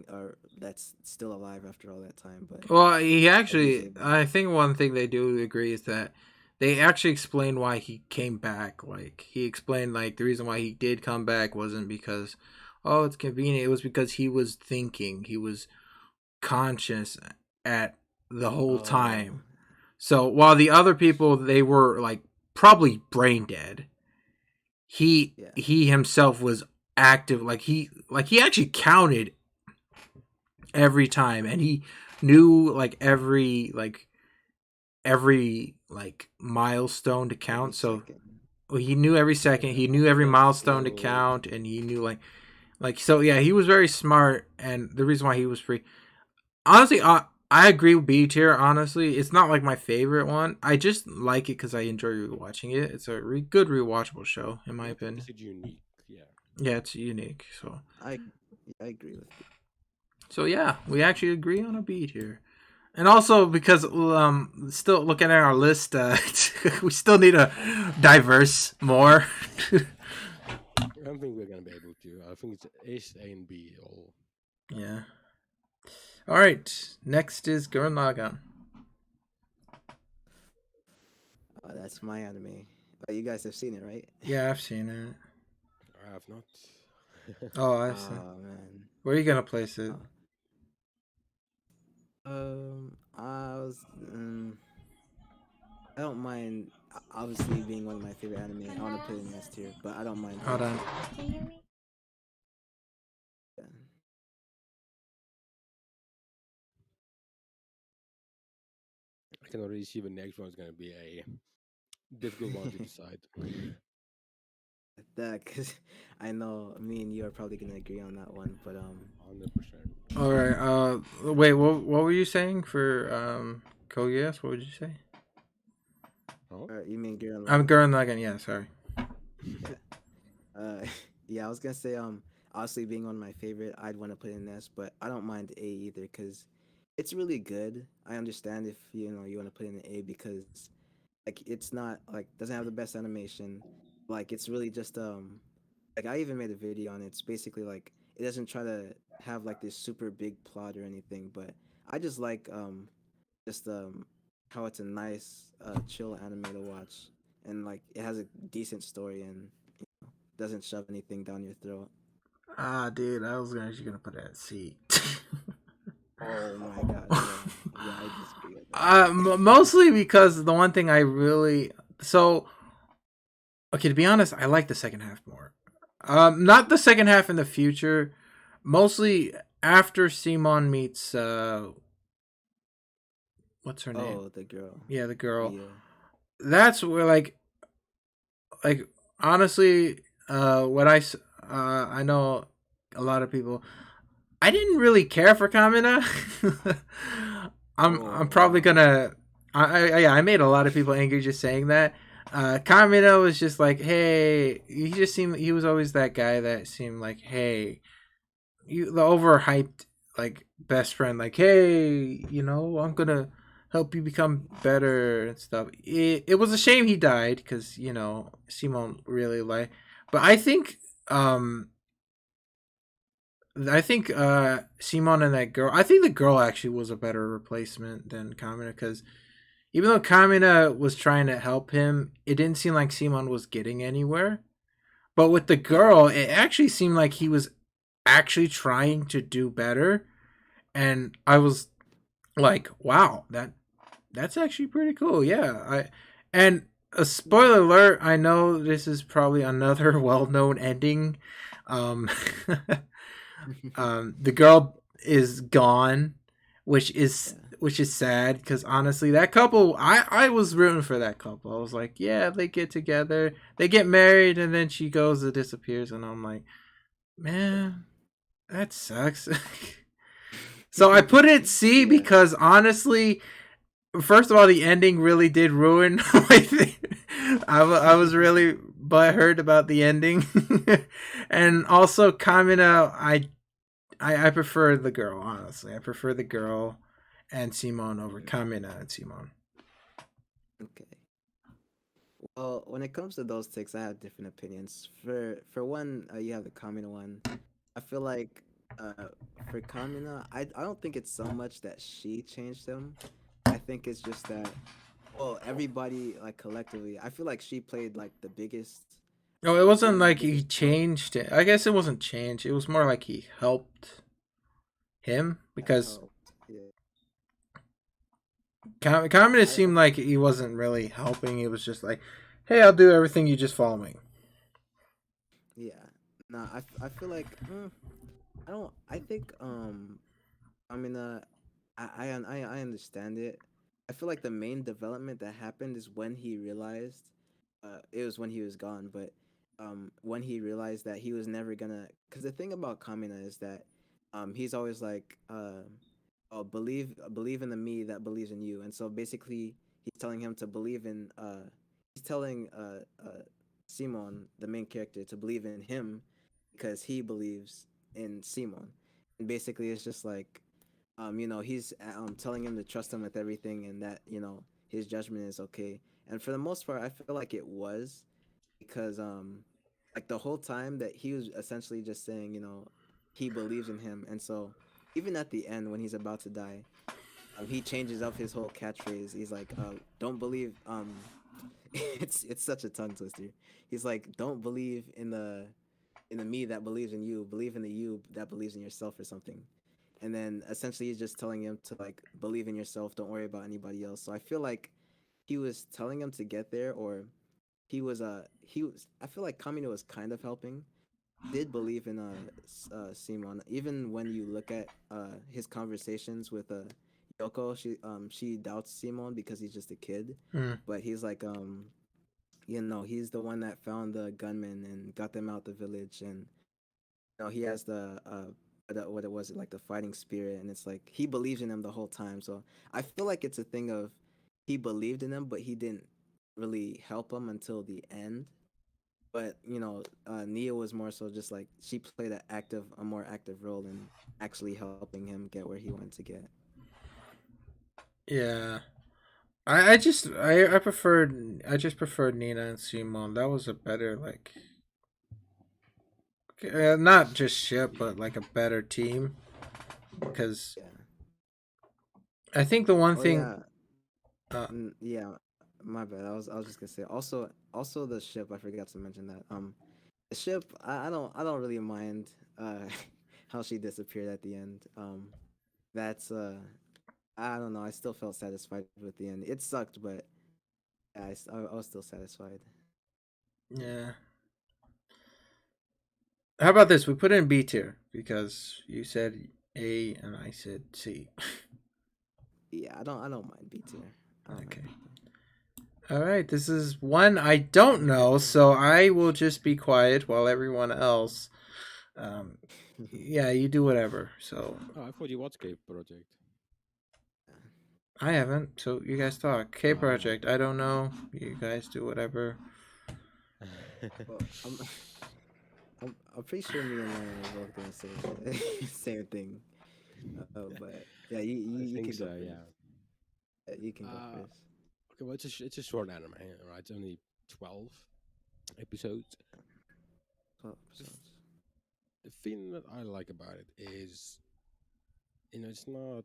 or that's still alive after all that time, but Well, he he's actually, able. I think one thing they do agree is that they actually explain why he came back. Like, he explained, like, the reason why he did come back wasn't because, oh, it's convenient. It was because he was thinking, he was conscious at the whole Oh time. So, while the other people, they were, like, probably brain dead, yeah. he himself was active. He actually counted every time and he knew every milestone to Every count. So second. he knew every second. He knew every milestone to count, and he knew like so. Yeah, he was very smart, and the reason why he was free. Honestly, I agree with B tier. Honestly, it's not like my favorite one. I just like it because I enjoy rewatching it. It's a good rewatchable show, in my opinion. It's unique. Yeah. Yeah, it's unique. So I agree with you. so yeah, we actually agree on a B tier. And also because still looking at our list, we still need a diverse more. I don't think we're gonna be able to. I think it's S, A, and B all. Yeah. All right. Next is Gurren Lagann. That's my anime. But you guys have seen it, right? Yeah, I've seen it. I have not. Oh, I've seen. Oh man. Where are you gonna place it? I was. I don't mind. Obviously, being one of my favorite anime, I want to put it in S tier, but I don't mind. Hold on. Can you hear me? Yeah. I can already see the next one's gonna be a difficult one to decide. That because I know me and you are probably gonna agree on that one, but 100%. All right. Wait. What were you saying for Kogias? What would you say? Oh, you mean Gurren I'm Lagann? Gurren Lagann. Yeah. Sorry. Uh, yeah, I was gonna say obviously being one of my favorite, I'd want to put in S, but I don't mind A either because it's really good. I understand if you want to put in an A because like it's not like doesn't have the best animation, like it's really just like I even made a video on it. It's basically like it doesn't try to have like this super big plot or anything, but I just like just how it's a nice chill anime to watch and like it has a decent story and doesn't shove anything down your throat. Ah, dude, I was actually gonna put it at C. Oh my god, yeah, I disagree with that. Mostly because the one thing I really okay, to be honest, I like the second half more. Not the second half in the future. Mostly after Simon meets what's her name? Oh, the girl, Yeah, the girl. Mia. That's where like honestly, what I know a lot of people. I didn't really care for Kamina. I'm Oh probably wow. gonna. Yeah, I made a lot of people angry just saying that. Kamina was just like, hey, he was always that guy that seemed like, hey, the overhyped like best friend, like, hey, I'm gonna help you become better and stuff. It was a shame he died because Simon really like, but I think Simon and that girl. I think the girl actually was a better replacement than Kamina because even though Kamina was trying to help him, it didn't seem like Simon was getting anywhere. But with the girl, it actually seemed like he was actually trying to do better, and I was like, "Wow, that's actually pretty cool." Yeah, and a spoiler alert. I know this is probably another well-known ending. Um, the girl is gone, which is Yeah. which is sad because honestly, that couple, I was rooting for that couple. I was like, yeah, they get together, they get married, and then she goes and disappears, and I'm like, man, that sucks. So I put it C Yeah. because honestly, first of all, the ending really did ruin my thing. I was really butthurt about the ending, and also Kamina. I prefer the girl, honestly. I prefer the girl and Simon over Kamina and Simon. Okay. Well, when it comes to those takes, I have different opinions. For one, you have the Kamina one. I feel like for Kamina, I don't think it's so much that she changed him. I think it's just that well, everybody like collectively. I feel like she played like the biggest, No, it wasn't one of the like he biggest parts. changed it. I guess it wasn't changed. It was more like he helped him because Helped. Yeah. Kamina I seemed like he wasn't really helping. It was just like, hey, I'll do everything. You just follow me. yeah. Nah, I feel like I don't. I think I mean I understand it. I feel like the main development that happened is when he realized it was when he was gone, but when he realized that he was never gonna, because the thing about Kamina is that he's always like, oh, believe in the me that believes in you, and so basically he's telling him to believe in, he's telling Simon, the main character, to believe in him because he believes in Simon, and basically it's just like, he's telling him to trust him with everything, and that his judgment is okay. And for the most part, I feel like it was because like the whole time that he was essentially just saying, he believes in him. And so even at the end when he's about to die, he changes up his whole catchphrase. He's like, don't believe it's such a tongue twister. He's like, don't believe in the me that believes in you, believe in the you that believes in yourself or something. And then essentially he's just telling him to like believe in yourself, don't worry about anybody else. So I feel like he was telling him to get there, or he was I feel like Kamino was kind of helping. Did believe in Simon, even when you look at his conversations with Yoko. She doubts Simon because he's just a kid, Mm. but he's like, he's the one that found the gunman and got them out the village. And he has what it was, like the fighting spirit, and it's like he believes in him the whole time. So I feel like it's a thing of he believed in him, but he didn't really help him until the end. But Nia was more so just like she played a more active role in actually helping him get where he wanted to get. Yeah. I just preferred Nina and Simon. That was a better like not just ship but like a better team because Yeah. I think the one Oh thing yeah. uh Yeah. My bad. I was just gonna say also the ship. I forgot to mention that. The ship. I don't really mind how she disappeared at the end. That's I don't know. I still felt satisfied with the end. It sucked, but yeah, I was still satisfied. yeah. How about this? We put in B tier because you said A and I said C. Yeah, I don't mind B tier. I don't mind Okay. B tier. All right. This is one I don't know, so I will just be quiet while everyone else. Um, yeah, you do whatever. So Oh, I thought you watched Cave Project. I haven't. So you guys talk. K Ah. Project. I don't know. You guys do whatever. Well, I'm pretty sure me and Ryan are both gonna say the same thing. But yeah, you I you think can go so. first. Yeah. Yeah, you can go Uh, first. okay. Well, it's a short anime, right? It's only 12 episodes. 12 episodes. The thing that I like about it is, it's not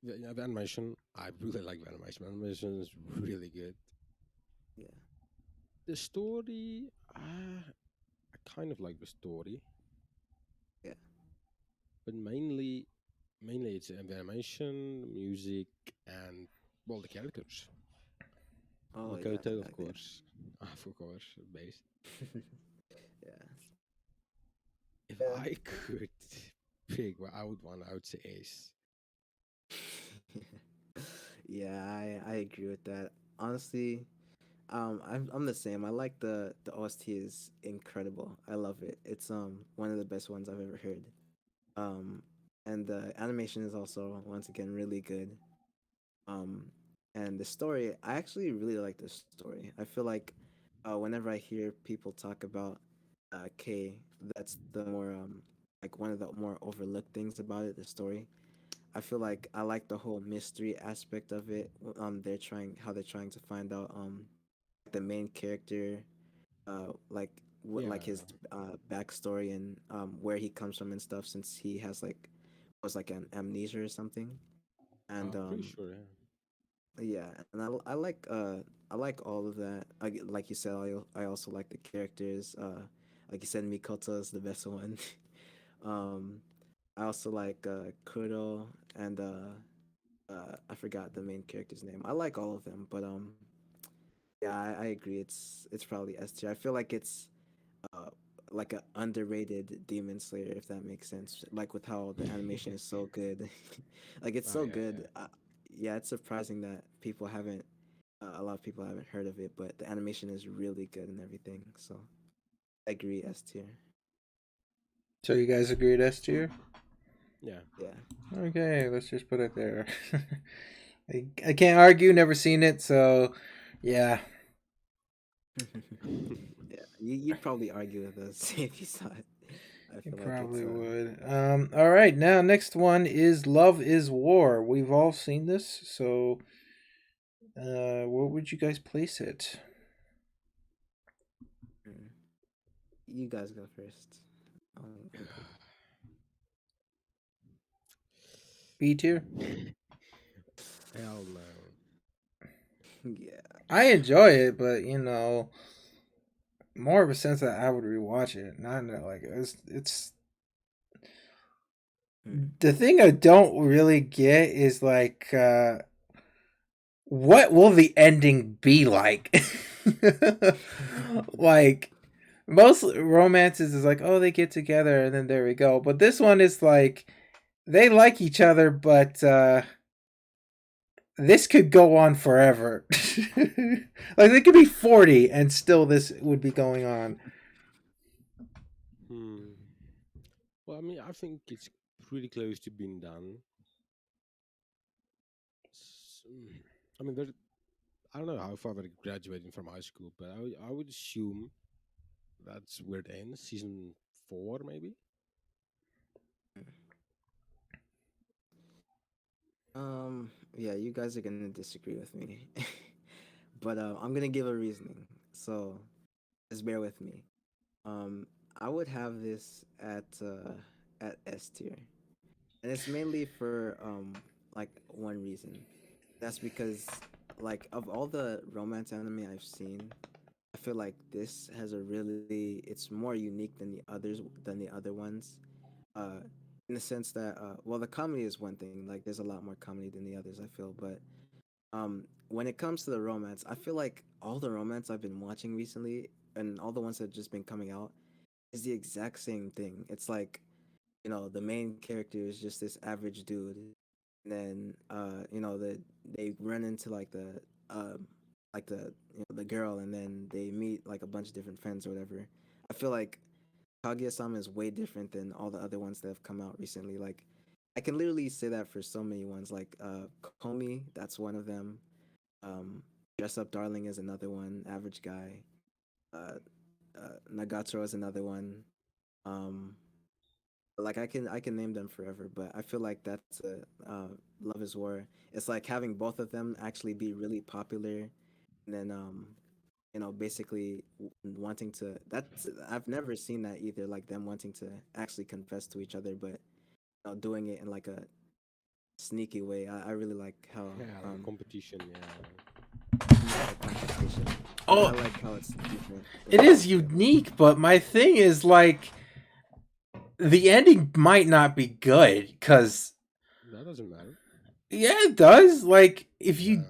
the animation. I really like the animation. Animation is really good. Yeah, The story, I kind of like the story, yeah. but mainly it's the animation, music, and well, the characters. Oh yeah, Makoto, of yeah. course, of course, base. Yeah, If yeah. I could pick what I would want, I would say Ace. Yeah, I agree with that. Honestly, I'm the same. I like the OST is incredible. I love it. It's one of the best ones I've ever heard. Um, and the animation is also once again really good. Um, and the story, I actually really like the story. I feel like whenever I hear people talk about K, that's the more like one of the more overlooked things about it, the story. I feel like I like the whole mystery aspect of it. They're trying to find out the main character, like what Yeah, like his backstory and where he comes from and stuff, since he has like was like an amnesia or something. And I'm pretty sure. Yeah. yeah, and I like all of that. Like you said, I also like the characters. Like you said, Mikoto is the best one. um, I also like Kuro and I forgot the main character's name. I like all of them, but yeah, I agree. It's probably S tier. I feel like it's uh like a underrated Demon Slayer, if that makes sense. Like with how the animation is so good, like it's Oh so yeah, good. Yeah, it's surprising that people haven't. a lot of people haven't heard of it, but the animation is really good and everything. So I agree, S tier. So you guys agreed S tier? Yeah. Yeah. Okay, let's just put it there. I can't argue, never seen it, so yeah. Yeah, you'd probably argue with us if you saw it. I You feel like it's probably would. All right, now next one is Love is War. We've all seen this, so where would you guys place it? mm. You guys go first. I'm good. B tier? Hell no. Yeah. I enjoy it, but more of a sense that I would rewatch it. Not that, like it's Mm. the thing I don't really get is like what will the ending be like? Like most romances is like, oh, they get together and then there we go. But this one is like they like each other, but this could go on forever. Like they could be 40 and still this would be going on. Hmm. Well, I mean, I think it's pretty close to being done. I mean, I don't know how far they're graduating from high school, but I would assume that's where it ends. Season 4, maybe? Yeah, you guys are gonna disagree with me, but I'm gonna give a reasoning. So just bear with me. Um, I would have this at S tier, and it's mainly for like one reason. That's because like of all the romance anime I've seen, I feel like this has a really it's more unique than the other ones. Uh, in the sense that well, the comedy is one thing. Like there's a lot more comedy than the others. I feel, but when it comes to the romance, I feel like all the romance I've been watching recently and all the ones that have just been coming out is the exact same thing. It's like, the main character is just this average dude. And then they run into the girl, and then they meet like a bunch of different friends or whatever. I feel like Kaguya-sama is way different than all the other ones that have come out recently. Like I can literally say that for so many ones. Like Komi, that's one of them. Dress Up Darling is another one. Average Guy. Uh, Nagatoro is another one. Um, like I can name them forever, but I feel like that's Love is War. It's like having both of them actually be really popular, and then basically wanting to. That's I've never seen that either. Like them wanting to actually confess to each other, but doing it in like a sneaky way. I really like how Yeah, like a competition, yeah. yeah, the competition. I Oh, like how it's different it than is the other. unique, but my thing is like the ending might not be good because That doesn't matter. yeah, it does. Like if you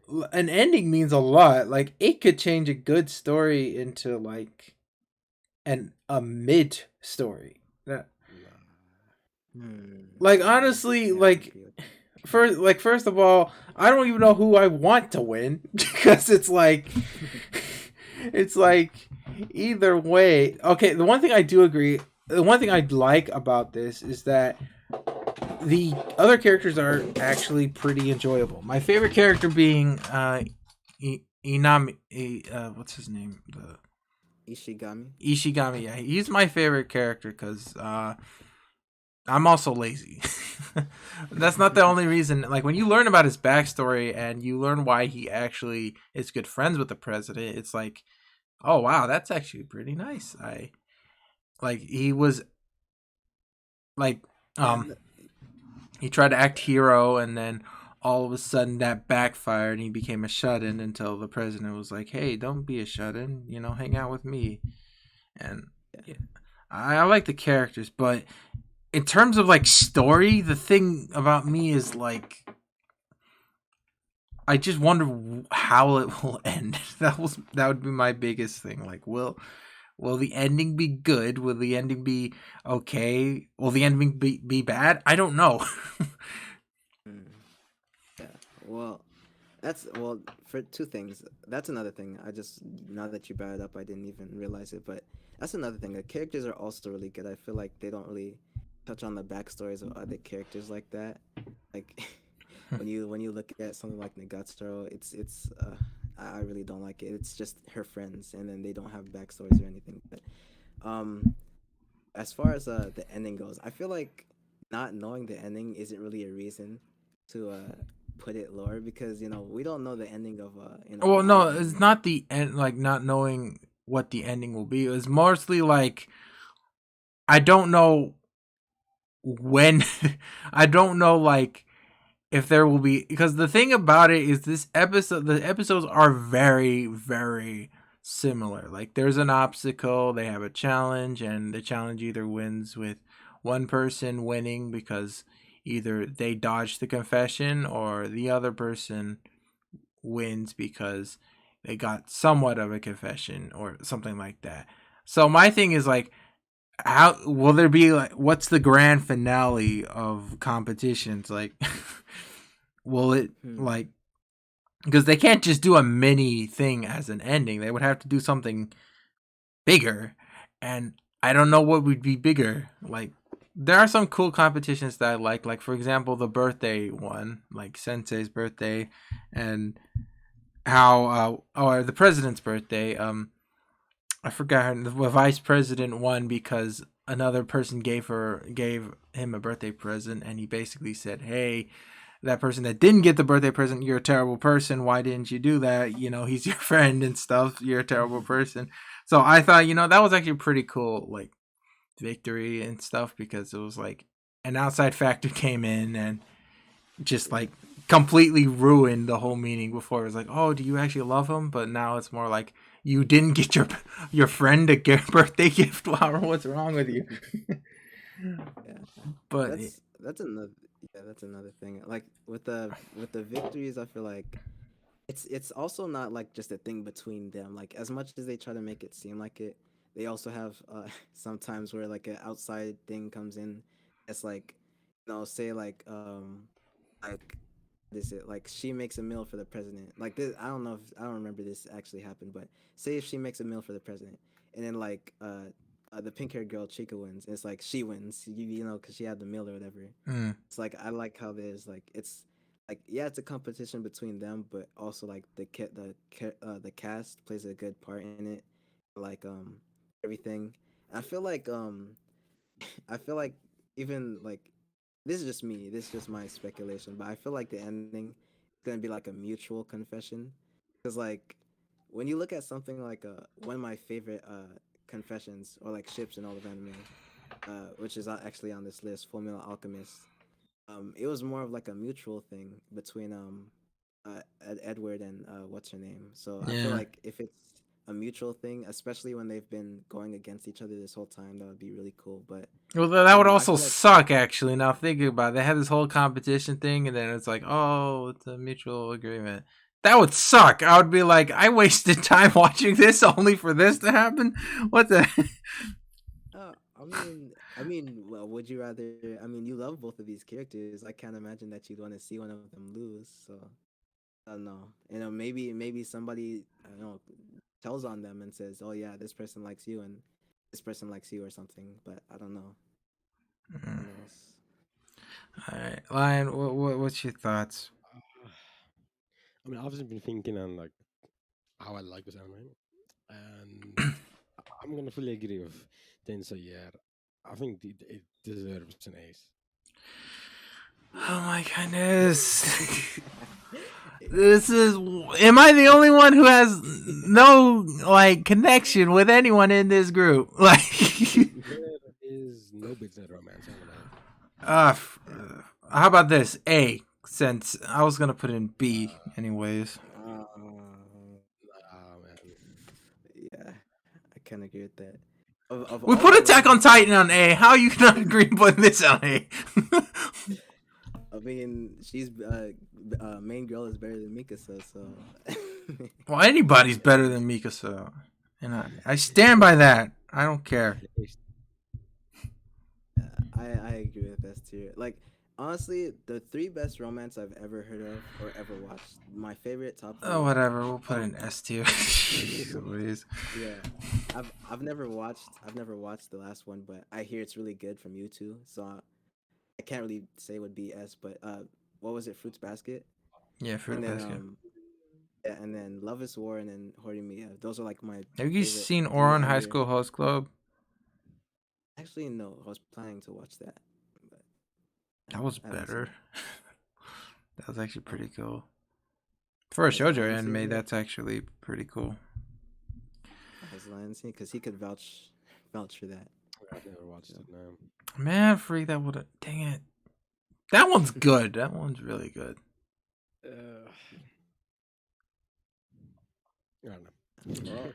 No. an ending means a lot. Like it could change a good story into like a mid story. Nah. Like Yeah, honestly, yeah, I would like agree with that. first of all, I don't even know who I want to win because it's like either way. Okay, the one thing I do agree, the one thing I like about this is that the other characters are actually pretty enjoyable. My favorite character being Inami. What's his name? The Ishigami. Ishigami. Yeah, he's my favorite character because I'm also lazy. That's not the only reason. Like when you learn about his backstory and you learn why he actually is good friends with the president, it's like, oh wow, that's actually pretty nice. I like he was like Yeah, um he tried to act hero and then all of a sudden that backfired and he became a shut-in until the president was like, hey, don't be a shut-in, hang out with me. And yeah. yeah, I like the characters, but in terms of like story, the thing about me is like I just wonder how it will end. That would be my biggest thing. Like, will the ending be good? Will the ending be okay? Will the ending be bad? I don't know. Mm, yeah. Well, That's well for two things. That's another thing. I just now that you brought it up, I didn't even realize it. But that's another thing. The characters are also really good. I feel like they don't really touch on the backstories of other characters like that. Like when you look at something like Nagatoro, it's I really don't like it. It's just her friends, and then they don't have backstories or anything. But um, as far as the ending goes, I feel like not knowing the ending isn't really a reason to put it lower because we don't know the ending of a Well, lot no, of it's anime. not the end. Like not knowing what the ending will be. It was mostly like I don't know when. I don't know like if there will be, because the thing about it is the episodes are very very similar. Like there's an obstacle, they have a challenge, and the challenge either wins with one person winning because either they dodge the confession or the other person wins because they got somewhat of a confession or something like that. So my thing is like, how will there be like, what's the grand finale of competitions like? Will it Hmm. like, because they can't just do a mini thing as an ending, they would have to do something bigger, and I don't know what would be bigger. Like there are some cool competitions that I like for example the birthday one, like Sensei's birthday, and how or the president's birthday. I forgot her, the vice president won because another person gave him a birthday present, and he basically said, "Hey, that person that didn't get the birthday present, you're a terrible person. Why didn't you do that? You know, he's your friend and stuff. You're a terrible person." So I thought, that was actually pretty cool, like victory and stuff, because it was like an outside factor came in and just like completely ruined the whole meaning. Before it was like, oh, do you actually love him? But now it's more like you didn't get your friend a birthday gift. Wow, what's wrong with you? Yeah, But that's another that's another thing. Like with the victories, I feel like it's also not like just a thing between them. Like as much as they try to make it seem like it, they also have sometimes where like an outside thing comes in. It's like say like what is it, like she makes a meal for the president, like this. I don't know if I don't remember this actually happened, but say if she makes a meal for the president, and then like the pink haired girl Chica wins, and it's like she wins, because she had the meal or whatever. mm, It's like I like how there's like it's like yeah, it's a competition between them, but also like the cast plays a good part in it, like everything. I feel like I feel like even like this is just me, this is just my speculation, but I feel like the ending is gonna be like a mutual confession, because like when you look at something like one of my favorite confessions or like ships in all of anime, which is actually on this list, Full Metal Alchemist. It was more of like a mutual thing between Edward and what's her name. So I feel yeah. like if it's a mutual thing, especially when they've been going against each other this whole time, that would be really cool. But Well, that would I also feel like suck, actually. Now thinking about it, they had this whole competition thing, and then it's like, oh, it's a mutual agreement. That would suck. I would be like, I wasted time watching this only for this to happen. What the? well, would you rather? I mean, you love both of these characters. I can't imagine that you'd want to see one of them lose. So I don't know. Maybe somebody I don't know tells on them and says, "Oh yeah, this person likes you and this person likes you" or something. But I don't know. Who knows? All right, Lion. What's your thoughts? I mean, I've just been thinking and like how I like this anime, and I'm gonna fully agree with Tensei. Yeah, I think it deserves an ace. Oh Yeah. my goodness. Yeah. This is. Am I the only one who has no like connection with anyone in this group? Like, There is no business romance anime. uh, how about this? A. Since I was gonna put in B anyways. Man. Yeah. I can agree with that. Of We all put the Attack ones, on Titan on A. How are you not agreeing putting this on A? I mean, she's main girl is better than Mikasa, so Well, anybody's better than Mikasa, and I stand by that. I don't care. I agree with that too. Like honestly, the three best romance I've ever heard of or ever watched. My favorite top Oh, three. whatever. We'll put it Oh in S tier. Please. yeah, I've never watched the last one, but I hear it's really good from you too. So I can't really say it would be S, but what was it? Fruits Basket, Yeah, and Fruit then Basket. yeah, and then Love Is War, and then Horimiya. Those are like my Have you favorite seen three Oran out of High your. School Host Club? Actually, no, I was planning to watch that, but That was I haven't seen better. it. That was actually Oh, pretty cool. For a has shoujo Lion seen anime, it? that's actually pretty cool. Has Lion seen it? Because he could vouch for that. I've never watched So. it now. Man, freak, that would have. Dang it. That one's good. That one's really good. Uh, I don't know. All right.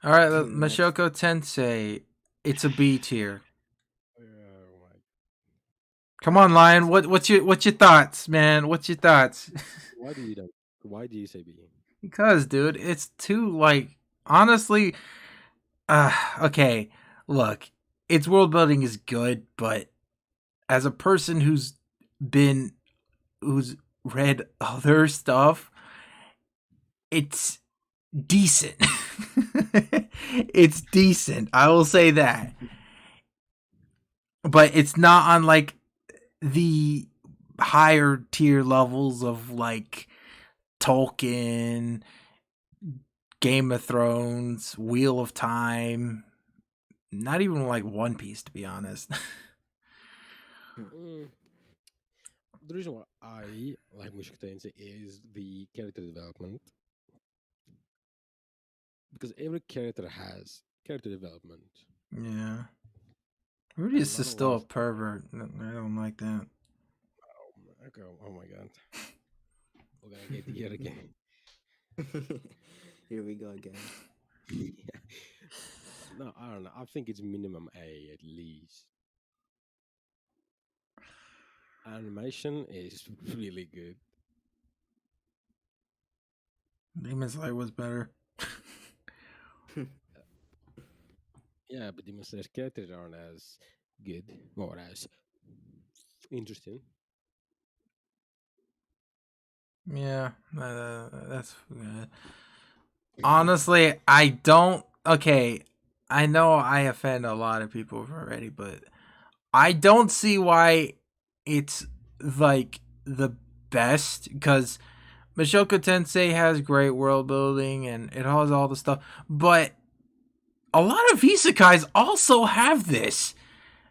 All right, Next, Mushoku Tensei. It's a B tier. Oh my. Come on, Lion. next. What's your thoughts, man? What's your thoughts? Why do you don't? Why do you say B? Because, dude, it's too like honestly. Okay. Look, its world building is good, but as a person been who's read other stuff, it's decent. It's decent. I will say that. But it's not on like the higher tier levels of like Tolkien, Game of Thrones, Wheel of Time, not even like One Piece to be honest. Mm. The reason why I like Mushoku Tensei is the character development, because every character has character development, Yeah. Rudy and is not a lot still a of. pervert. I don't like that. Okay, oh my god, we're gonna get here again. Here we go again. Yeah. No, I don't know. I think it's minimum A at least. Animation is really good. Demon Slayer was better. Yeah, but Demon Slayer's characters aren't as good or as interesting. Yeah, that's good. Honestly, I don't. Okay, I know I offend a lot of people already, but I don't see why it's like the best because Mushoku Tensei has great world building and it has all the stuff, but a lot of isekais also have this.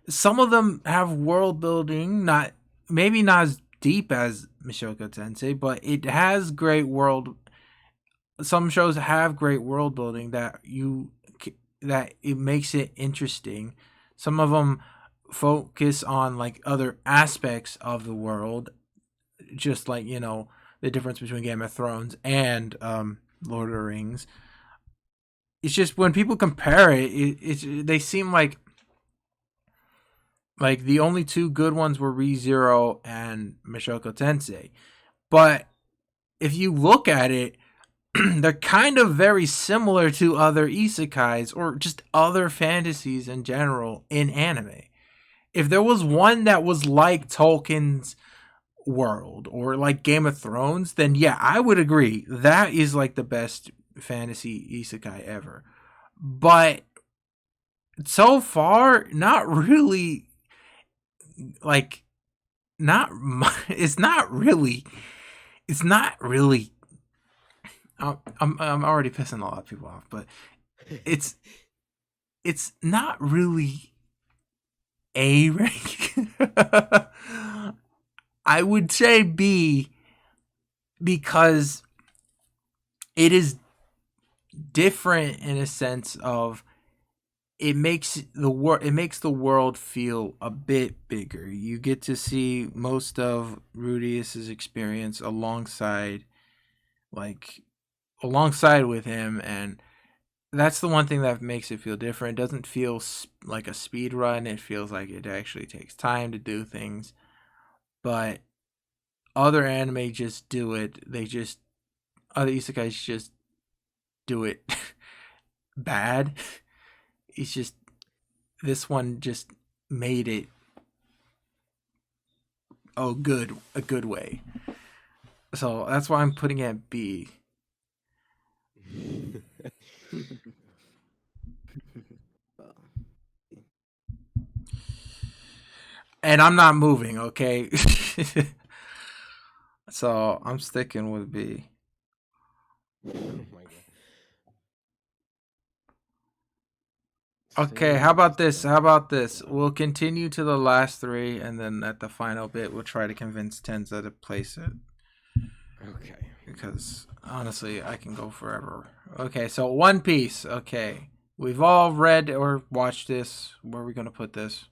Some of them have world building, not maybe not as deep as Mushoku Tensei, but it has great world. Some shows have great world building that it makes it interesting. Some of them focus on like other aspects of the world, just like the difference between Game of Thrones and Lord of the Rings. It's just when people compare they seem like the only two good ones were ReZero and Mushoku Tensei. But if you look at it, they're kind of very similar to other isekais or just other fantasies in general in anime. If there was one that was like Tolkien's world or like Game of Thrones, then yeah, I would agree. That is like the best fantasy isekai ever. But so far, not really like not it's not really it's not really I'm already pissing a lot of people off, but it's it's not really A rank. I would say B because it is different in a sense of it makes the world feel a bit bigger. You get to see most of Rudius's experience like alongside with him, and that's the one thing that makes it feel different. It doesn't feel like a speed run. It feels like it actually takes time to do things. But other anime just do it. Other isekais just do it bad. It's just this one just made it a good way. So that's why I'm putting it at B. Well, And I'm not moving, okay? So I'm sticking with B. Oh my god. Okay, Same how about as this? that. How about this? We'll continue to the last three, and then at the final bit, we'll try to convince Tenza to place it. Okay. Because honestly, I can go forever. Okay, so One Piece. Okay, we've all read or watched this. Where are we gonna put this?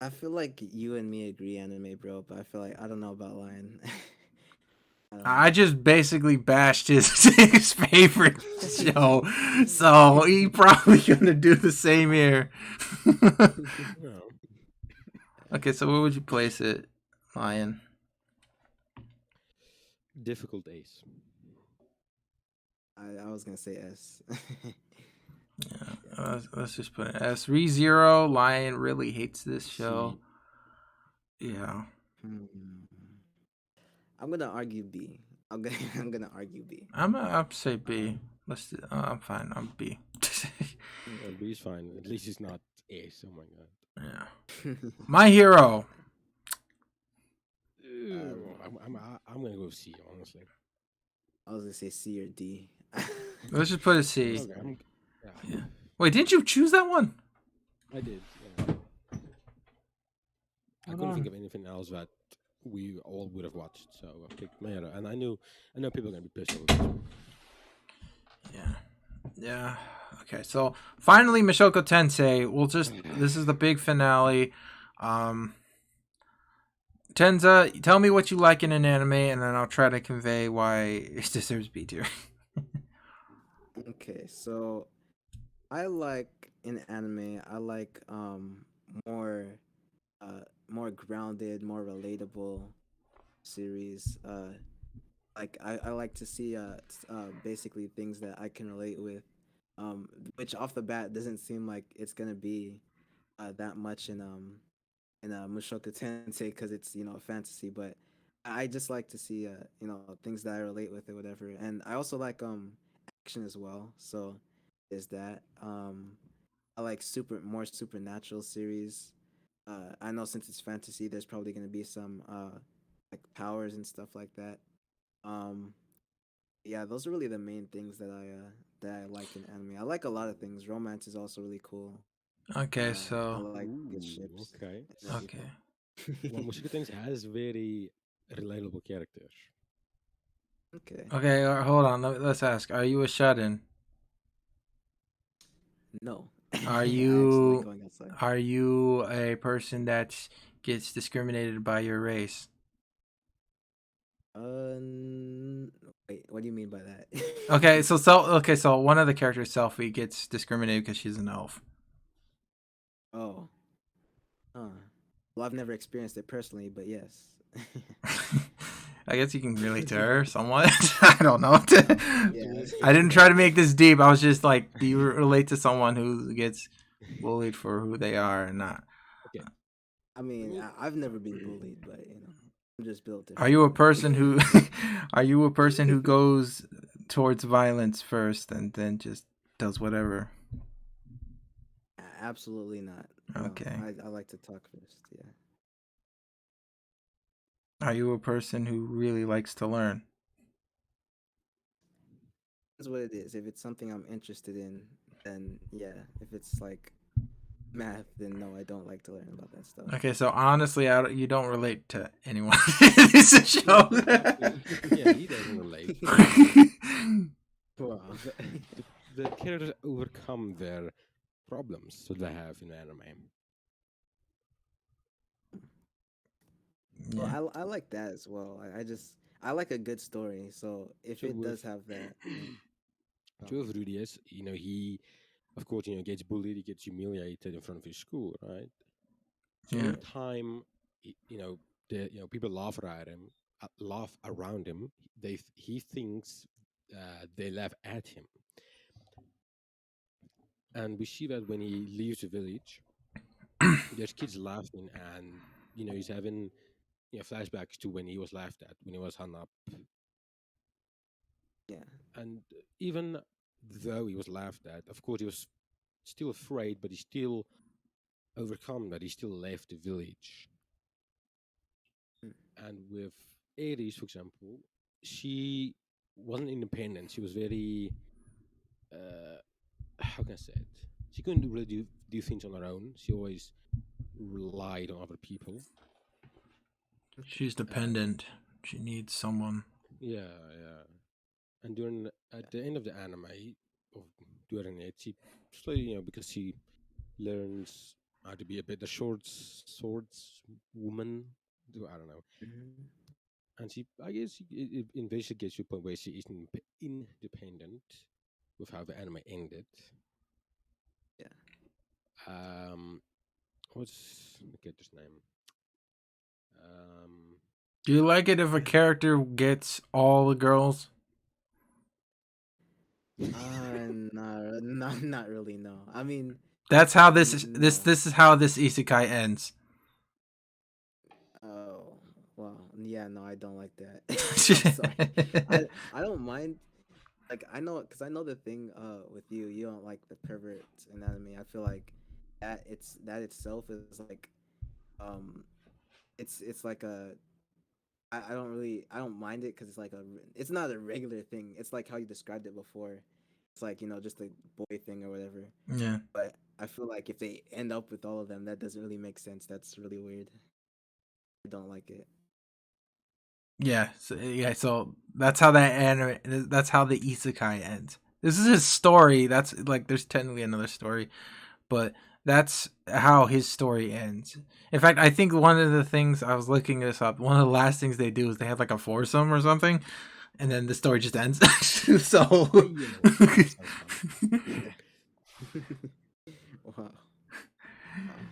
I feel like you and me agree, anime bro, but I feel like I don't know about Lion. I don't I just basically bashed his favorite show, so he probably gonna do the same here. No. Okay, so where would you place it, Lion? Difficult Ace. I was gonna say S. Yeah, Yeah. let's just put it as ReZero. Lion really hates this show. C. Yeah. Hmm. I'm gonna argue B. I'm gonna argue B. I'll say B. I'm fine. I'm B. B is fine. At least it's not Ace. Oh my god. Yeah. My hero. I'm gonna go C, honestly. I was gonna say C or D. Let's just put a C. Okay. Yeah, Yeah. Wait, didn't you choose that one? I did. Yeah. I Hold couldn't think on. of anything else that we all would have watched, so I picked Mayra. And I know people are gonna be pissed over this. Yeah. Yeah. Okay, so finally Mushoku Tensei. This is the big finale. Tenza, tell me what you like in an anime and then I'll try to convey why it deserves B tier. Okay, so I like in anime. I like more more grounded, more relatable series. I like to see basically things that I can relate with. Which off the bat doesn't seem like it's gonna be that much in Mushoku Tensei because it's a fantasy, but I just like to see things that I relate with or whatever. And I also like action as well. So is that I like more supernatural series. I know since it's fantasy, there's probably gonna be some like powers and stuff like that. Um, yeah, those are really the main things that I like in anime. I like a lot of things. Romance is also really cool. Okay, I so like good Ooh, ships okay. and okay. Well, everything. Mushoku Tensei has very relatable characters. Okay. Okay, hold on. Let's ask. Are you a shut-in? No. Are I actually like you going outside. are you a person that gets discriminated by your race? Wait, what do you mean by that? So one of the characters, Selfie, gets discriminated because she's an elf. Oh. Huh. Well, I've never experienced it personally, but yes. I guess you can relate to her somewhat. I don't know. Yeah. I didn't try to make this deep. I was just like, do you relate to someone who gets bullied for who they are and not? Okay. I mean, Well, I've never been bullied, but I'm just built Are you a differently. person who are you a person who goes towards violence first and then just does whatever? Absolutely not. No, Okay. I like to talk first. Yeah. Are you a person who really likes to learn? That's what it is. If it's something I'm interested in, then yeah. If it's like math, then no, I don't like to learn about that stuff. Okay, so honestly, you don't relate to anyone in this show. yeah, he doesn't relate. Wow. The characters overcome their problems that they have in anime. Well, Yeah. I like that as well. I like a good story. So if So it with does have that, two of Rudius, he of course gets bullied, he gets humiliated in front of his school, right? So Yeah. anytime the people laugh around him, he thinks they laugh at him, and we see that when he leaves the village, there's kids laughing, and he's having flashbacks to when he was laughed at, when he was hung up, Yeah. and even though he was laughed at, of course he was still afraid, but he still overcome that. He still left the village. Mm. And with Aries, for example, she wasn't independent. She was very, uh, how can I say it? She couldn't really do things on her own. She always relied on other people. She's And dependent. She needs someone. yeah, yeah. And during at the end of the anime, or during it, she slowly, because she learns how to be a better swords woman. I don't know. Mhm. And she, I guess, it eventually gets to a point where she is independent with how the anime ended. Yeah. Um, what's the character's name? Um, Do you like it if a character gets all the girls? Not really. No. I mean, That's how this is. This no. this is how this isekai ends. Oh, well, yeah, no, I don't like that. I'm sorry. I don't mind. Like I know the thing with you. You don't like the pervert anatomy. I feel like that itself is like um it's like a I don't mind it because it's like it's not a regular thing. It's like how you described it before. It's like just a boy thing or whatever. Yeah. But I feel like if they end up with all of them, that doesn't really make sense. That's really weird. I don't like it. So that's how that anime. That's how the isekai ends. This is his story. That's like there's technically another story, but that's how his story ends. In fact, I think one of the things I was looking this up. One of the last things they do is they have like a foursome or something, and then the story just ends. So. that sounds fun. Wow. Wow.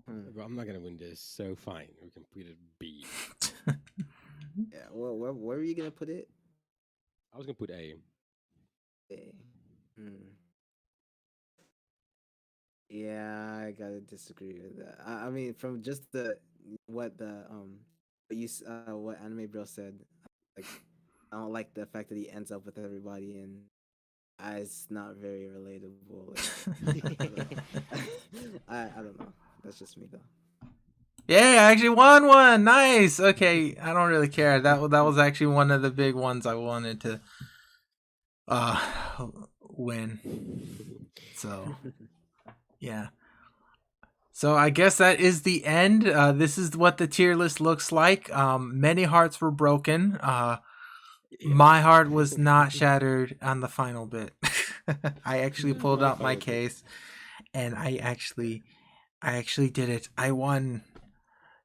Hmm. But I'm not gonna win this, so fine. We can put it B. Yeah. Well, where were you gonna put it? I was gonna put A. A. Hmm. Yeah, I gotta disagree with that. I mean, from just the what the what Anime Bro said, like I don't like the fact that he ends up with everybody, and it's not very relatable. Like, I don't, I don't know. That's just me though. Yeah, I actually won one. Nice. Okay, I don't really care. That was actually one of the big ones I wanted to uh win. So yeah. So I guess that is the end. This is what the tier list looks like. Many hearts were broken. Yeah. My heart was not shattered on the final bit. I actually pulled My out my final bit. case, and I actually did it. I won.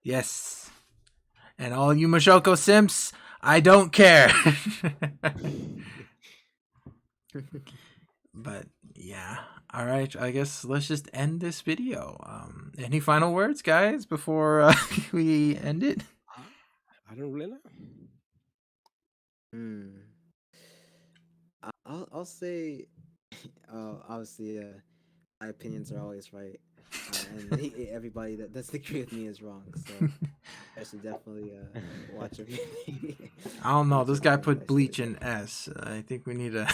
Yes. And all you Mushoku simps, I don't care. But yeah. All right. I guess let's just end this video. Any final words, guys, before we end it? I don't really know. Hmm. I'll say, obviously, my opinions are always right, and everybody that doesn't agree with me is wrong. So I should definitely watch everything. I don't know. Watch This guy everything that put I say. bleach in S. I think we need to.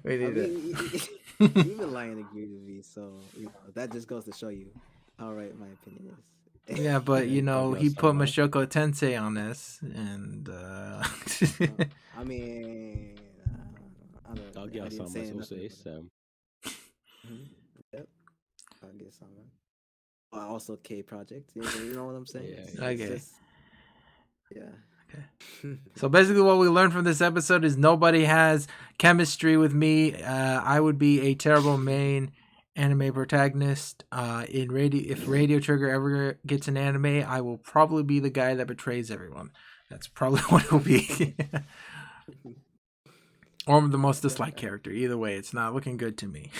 we I need mean, to. even Lion agreed with me, so that just goes to show you how right my opinion is. Yeah, but Yeah, he put Kaguya-sama. Mushoku Tensei on this, and I mean, I don't. I didn't Kaguya-sama say is also nothing A, about it. so Mhm. Yep, I guess I'm right. Also, K project. You know what I'm saying? yeah, It's okay. yeah. just yeah. Okay. So basically, what we learned from this episode is nobody has chemistry with me. I would be a terrible main anime protagonist. If Radio Trigger ever gets an anime, I will probably be the guy that betrays everyone. That's probably what it will be. Or the most disliked character. Either way, it's not looking good to me.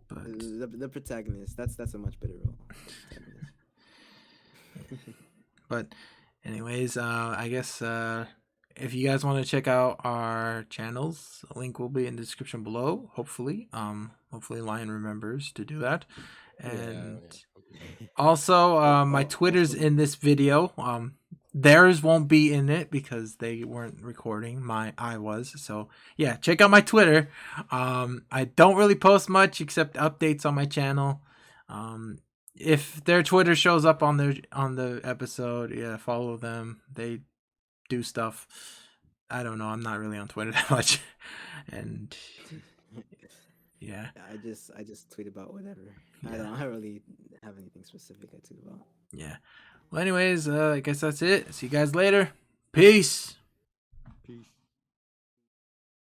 But The protagonist. That's a much better role. Protagonist. but anyways, I guess if you guys want to check out our channels, a link will be in the description below. Hopefully, hopefully Lion remembers to do that. And Yeah. also, my Twitter's Also, in this video. Theirs won't be in it because they weren't recording. I was. So yeah, check out my Twitter. I don't really post much except updates on my channel. If their Twitter shows up on the episode, yeah, follow them. They do stuff. I don't know. I'm not really on Twitter that much, and yeah, I just tweet about whatever. yeah, I don't really have anything specific I tweet about. yeah. Well, anyways, I guess that's it. See you guys later. Peace.